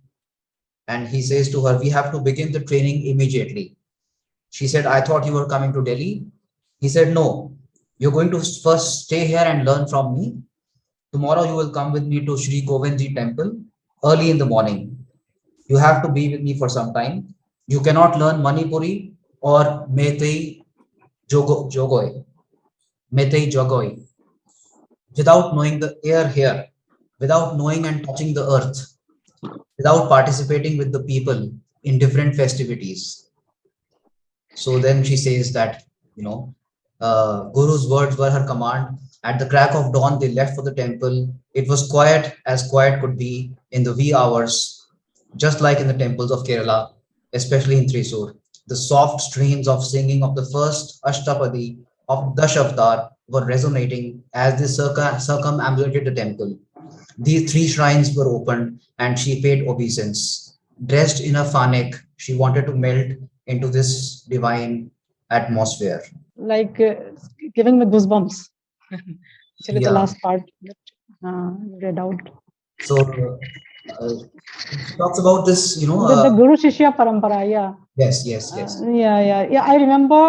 and he says to her, "We have to begin the training immediately." She said, "I thought you were coming to Delhi." He said, "No, you're going to first stay here and learn from me. Tomorrow you will come with me to Sri Govindji temple early in the morning. You have to be with me for some time. You cannot learn Manipuri or Jogoi, Meitei Jogoi without knowing the air here, without knowing and touching the earth, without participating with the people in different festivities." So then she says that, you know, Guru's words were her command. At the crack of dawn, they left for the temple. It was quiet as quiet could be in the wee hours, just like in the temples of Kerala, especially in Thrissur. The soft strains of singing of the first Ashtapadi of Dashavtar were resonating as they circumambulated the temple. These three shrines were opened, and she paid obeisance. Dressed in a fanek, she wanted to melt into this divine atmosphere. Like giving me goosebumps. Actually, the Yeah. last part that read out. So she talks about this, The Guru Shishya Parampara, yeah. yes, yes, yes. Yeah. I remember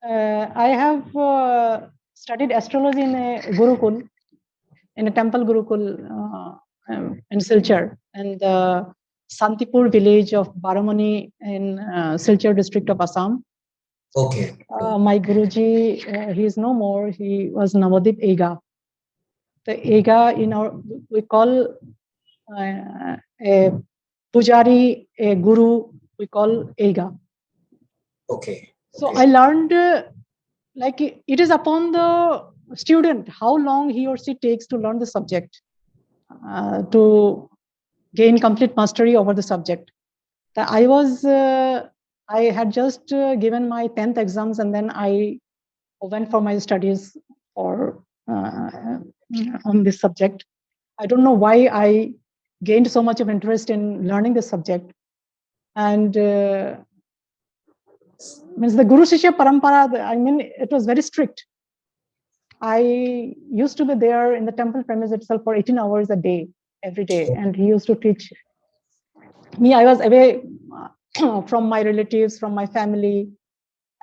I have studied astrology in a Gurukul, in a temple Gurukul in Silchar, and the Santipur village of Baramani in Silchar district of Assam. Okay. My Guruji, he is no more. He was Navadip Ega. The Ega in our, we call a Pujari, a Guru, we call Ega. Okay. So I learned like it is upon the student how long he or she takes to learn the subject, to gain complete mastery over the subject. I had just given my 10th exams, and then I went for my studies for on this subject. I don't know why I gained so much of interest in learning this subject. And means the Guru Shishya Parampara, I mean, it was very strict. I used to be there in the temple premise itself for 18 hours a day, every day. And he used to teach me. I was away from my relatives, from my family.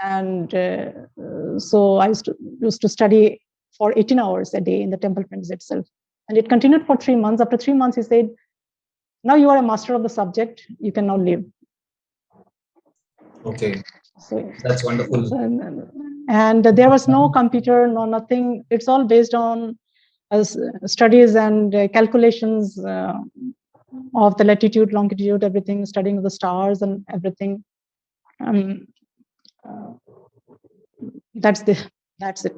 And so I used to study for 18 hours a day in the temple premise itself. And it continued for 3 months. After 3 months, he said, "Now you are a master of the subject. You can now leave." Okay. So, That's wonderful. and there was no computer, no nothing. It's all based on studies and calculations of the latitude, longitude, everything, studying the stars and everything. That's it.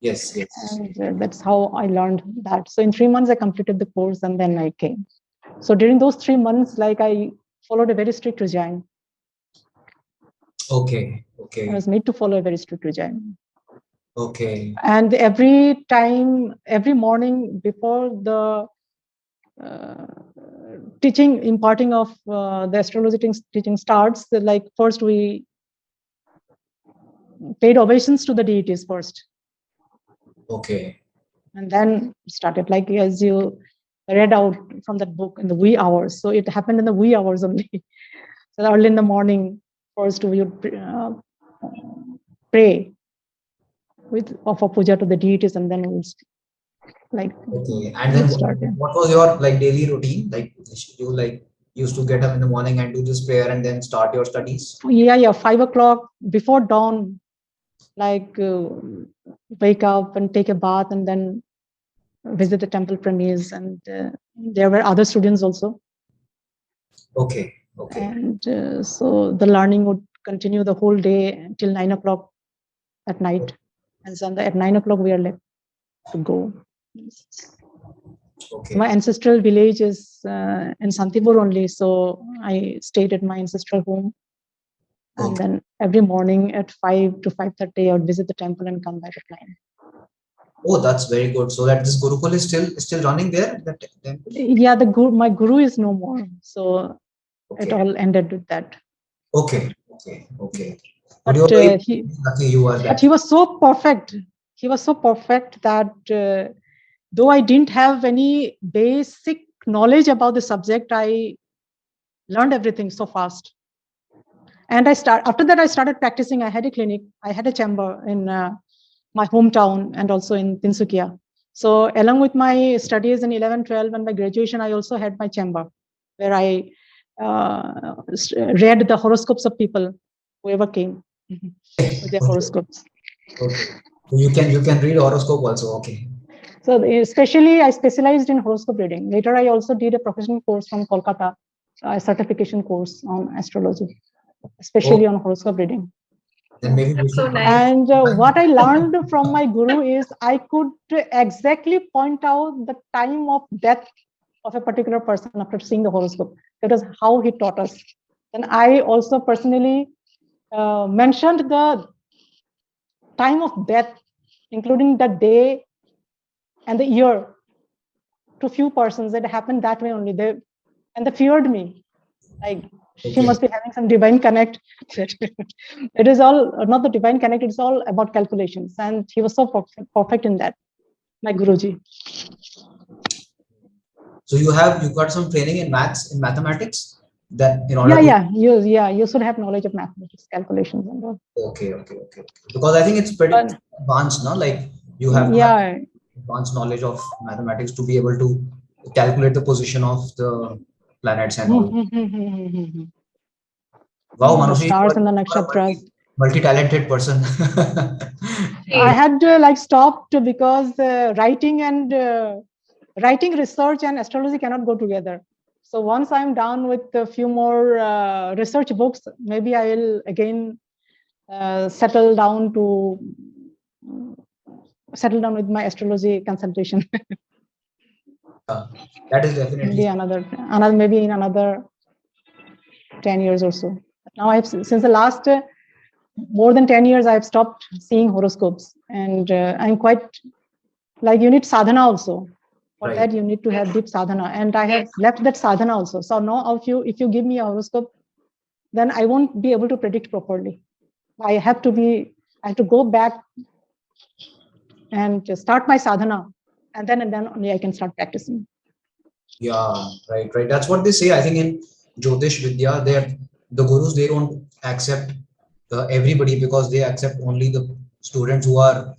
Yes, yes. And that's how I learned that. So in 3 months, I completed the course, and then I came. So during those 3 months, like I followed a very strict regime. Okay. I Okay. was made to follow a very strict regime. Okay. And every time, every morning before the teaching, imparting of the astrology teaching starts, like first we paid obeisance to the deities first. Okay. And then started, like as you read out from that book, in the wee hours. So it happened in the wee hours only. So early in the morning, first we would pray with offer puja to the deities, and then we'll like Okay. And then start. what was your like daily routine? Like you like used to get up in the morning and do this prayer and then start your studies? Yeah. 5 o'clock before dawn, like wake up and take a bath, and then visit the temple premise. And there were other students also. Okay. Okay. And so the learning would continue the whole day until 9 o'clock at night. And so at 9 o'clock, we are left to go. Okay. My ancestral village is in Santipur only. So I stayed at my ancestral home. And then every morning at 5 to 5:30, I would visit the temple and come back at 9. Oh, that's very good. So that this Gurukul is still running there, that temple? Yeah, my guru is no more. So it Okay. all ended with that. Okay. Okay. Okay. But you're But very lucky you are that. he was so perfect. He was so perfect that though I didn't have any basic knowledge about the subject, I learned everything so fast. And after that I started practicing. I had a clinic, I had a chamber in my hometown and also in Tinsukia. So along with my studies in 11, 12 and my graduation, I also had my chamber where I read the horoscopes of people, whoever came with their Okay. horoscopes. Okay. So you can read horoscope also. Okay. So especially I specialized in horoscope reading. Later, I also did a professional course from Kolkata, a certification course on astrology, especially Oh, on horoscope reading. then maybe we So should. nice. And what I learned from my guru is I could exactly point out the time of death of a particular person after seeing the horoscope. That is how he taught us. And I also personally mentioned the time of death, including the day and the year, to few persons. That happened that way only. They feared me. Like she Okay. must be having some divine connect. It is all not the divine connect. It's all about calculations, and he was so perfect in that. My Guruji. So you got some training in maths in mathematics that in order Yeah, to. you should have knowledge of mathematics, calculations, and all. Okay. Okay. Okay. Because I think it's pretty But advanced, no? Like you have to have yeah, advanced knowledge of mathematics to be able to calculate the position of the planets and all. Wow, the Manoshi, stars and the you are a nakshatras. multi-talented person. I Great. had like stopped because writing research and astrology cannot go together. So once I'm done with a few more research books, maybe I will again settle down to settle down with my astrology consultation. Yeah, that is definitely Maybe another maybe in another 10 years or so. Now I've since the last more than 10 years I've stopped seeing horoscopes, and I'm quite like you need sadhana also. For right. that you need to have Yes. deep sadhana, and I have Yes. left that sadhana also. So now if you give me a horoscope, then I won't be able to predict properly. I have to go back and start my sadhana, and then only I can start practicing. Yeah, right, right. That's what they say. I think in Jyotish Vidya, the gurus they don't accept everybody because they accept only the students who are,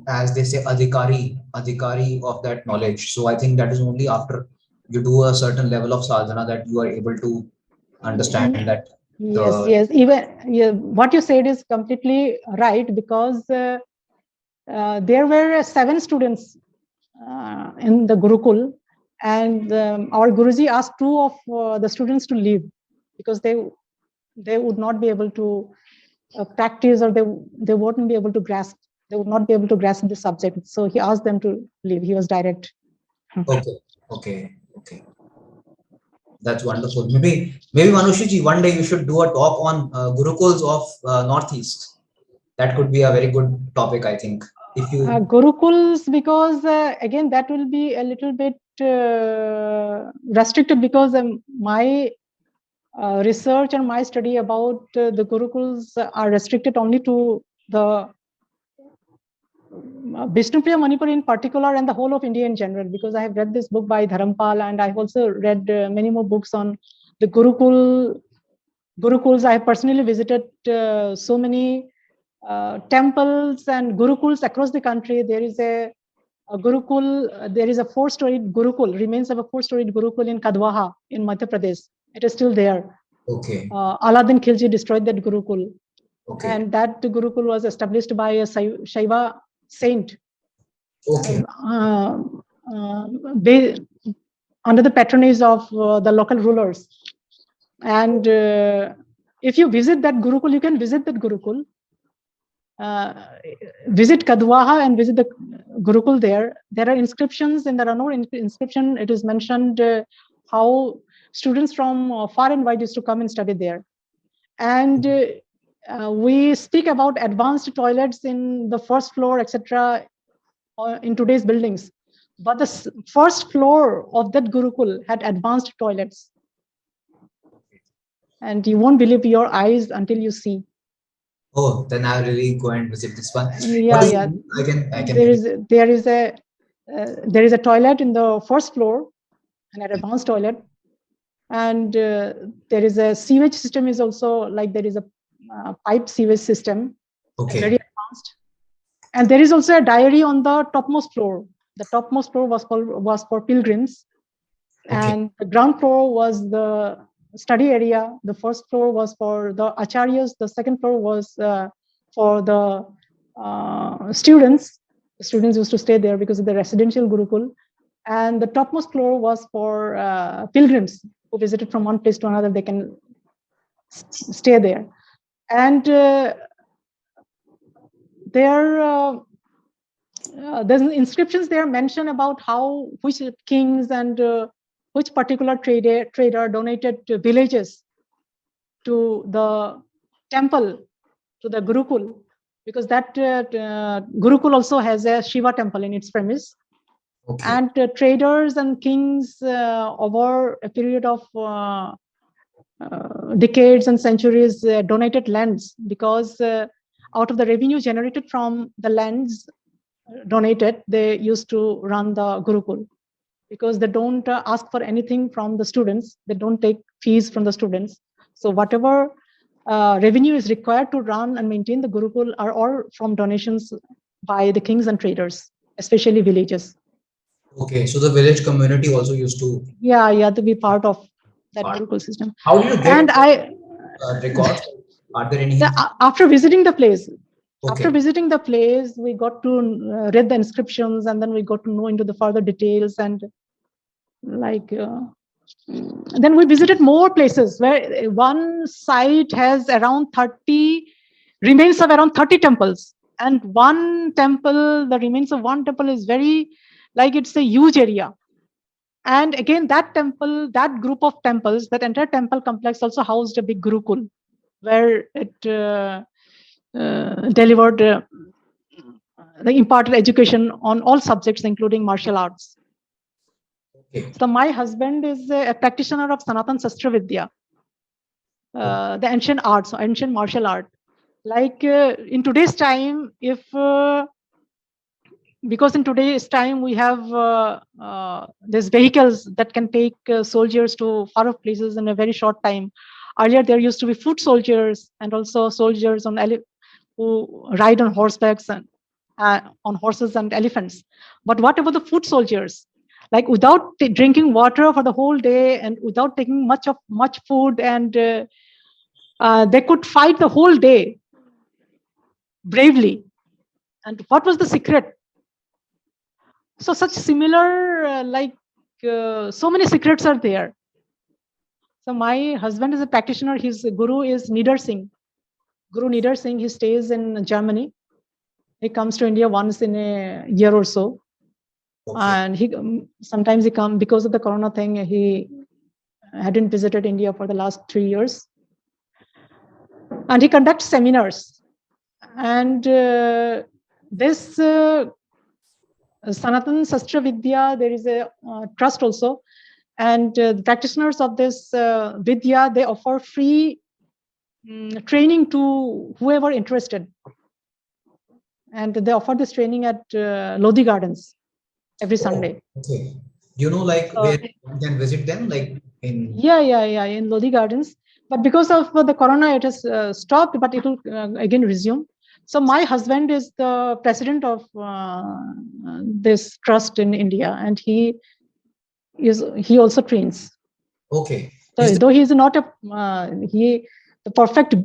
as they say, adhikari of that knowledge. So I think that is only after you do a certain level of sadhana that you are able to understand that Yes, the. yes. Even yeah, what you said is completely right, because there were 7 students in the Gurukul, and our Guruji asked 2 of the students to leave because they would not be able to practice, or they wouldn't be able to grasp. They would not be able to grasp the subject. So he asked them to leave. He was direct. Okay, okay, okay. That's wonderful. Maybe Manushi ji, one day you should do a talk on Gurukuls of Northeast. That could be a very good topic, I think. If you. Gurukuls, because again that will be a little bit restricted, because my research and my study about the Gurukuls are restricted only to the Bishnupuriya Manipur in particular, and the whole of India in general, because I have read this book by Dharampal, and I've also read many more books on the Gurukuls. I have personally visited so many temples and Gurukuls across the country. There is a Gurukul, there is a 4-storied Gurukul, remains of a 4-storied Gurukul in Kadwaha in Madhya Pradesh. It is still there. Okay, Aladdin Khilji destroyed that Gurukul, okay, and that Gurukul was established by a Shaiva saint, okay, uh, uh, under the patronage of the local rulers. And if you visit that Gurukul, you can visit that Gurukul, uh, visit Kadwaha and visit the Gurukul there. There are inscriptions, and there are no inscription. It is mentioned how students from far and wide used to come and study there. And we speak about advanced toilets in the first floor, etc., in today's buildings. But the first floor of that Gurukul had advanced toilets. and you won't believe your eyes until you see. Oh, then I'll really go and visit this one. What Yeah, does it yeah. mean? I can There maybe. is there is a there is a toilet in the first floor, an advanced toilet, and there is a sewage system is also like there is a pipe sewage system, very Okay. advanced, and there is also a diary on the topmost floor. The topmost floor was for pilgrims, Okay. and the ground floor was the study area. The first floor was for the acharyas. The second floor was for the students. The students used to stay there because of the residential gurukul. And the topmost floor was for pilgrims who visited from one place to another. They can stay there. And there's inscriptions there mention about how which kings and which particular trader donated villages to the temple, to the Gurukul, because that Gurukul also has a Shiva temple in its premise. Okay. And traders and kings over a period of decades and centuries donated lands, because out of the revenue generated from the lands donated, they used to run the Gurukul, because they don't ask for anything from the students. They don't take fees from the students. So whatever revenue is required to run and maintain the Gurukul are all from donations by the kings and traders, especially villages. Okay. So the village community also used to Yeah, to be part of that part. Gurukul system. How do you get And I, records? Are there any? after visiting the place, Okay. we got to read the inscriptions, and then we got to know into the further details, and like then we visited more places where one site has around 30 remains of around 30 temples, and the remains of one temple is very, like, it's a huge area. And again, that group of temples, that entire temple complex also housed a big gurukul where it delivered the imparted education on all subjects, including martial arts. Okay. So my husband is a practitioner of Sanatan Sastra Vidya, the ancient arts, ancient martial art. Like in today's time, if because in today's time we have these vehicles that can take soldiers to far off places in a very short time. Earlier, there used to be foot soldiers and also soldiers who ride on horsebacks and on horses and elephants. But what about the foot soldiers? Like without drinking water for the whole day and without taking much food, and they could fight the whole day bravely. And what was the secret? So such similar, so many secrets are there. So my husband is a practitioner. His guru is Nidar Singh. Guru Nidar Singh, he stays in Germany. He comes to India once in a year or so. Okay. And he sometimes he comes because of the corona thing. He hadn't visited India for the last 3 years. And he conducts seminars. And this Sanatan Sastra Vidya, there is a trust also. And the practitioners of this Vidya, they offer free training to whoever interested. And they offer this training at Lodi Gardens every Sunday. Okay. Do you know like where you can visit them? Like in in Lodi Gardens. But because of the corona, it has stopped, but it will again resume. So my husband is the president of this trust in India, and he also trains. okay. So though he is not the perfect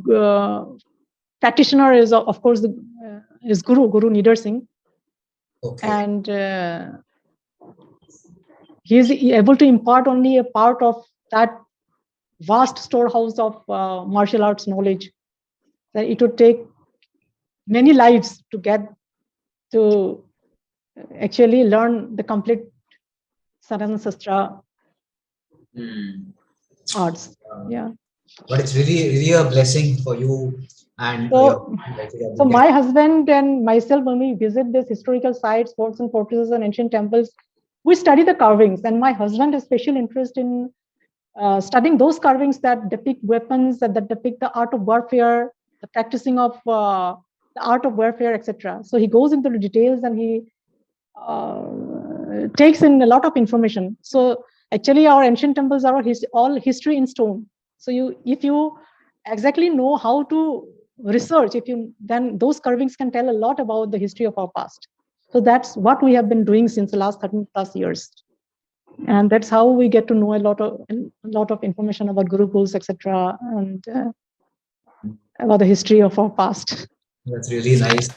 practitioner is of course is Guru Nidar Singh. Okay. And he is able to impart only a part of that vast storehouse of martial arts knowledge that it would take many lives to get to actually learn the complete Sanatan Sastra arts. Yeah. But it's really a blessing for you and So my husband and myself, when we visit these historical sites, forts and fortresses and ancient temples, we study the carvings. And my husband has special interest in studying those carvings that depict weapons, that depict the art of warfare, the practicing of the art of warfare, etc. So he goes into the details and he takes in a lot of information. So actually, our ancient temples are all history in stone. So if you exactly know how to research, then those carvings can tell a lot about the history of our past. So that's what we have been doing since the last 13 plus years, and that's how we get to know a lot of information about gurukuls, etc., and about the history of our past. That's really nice.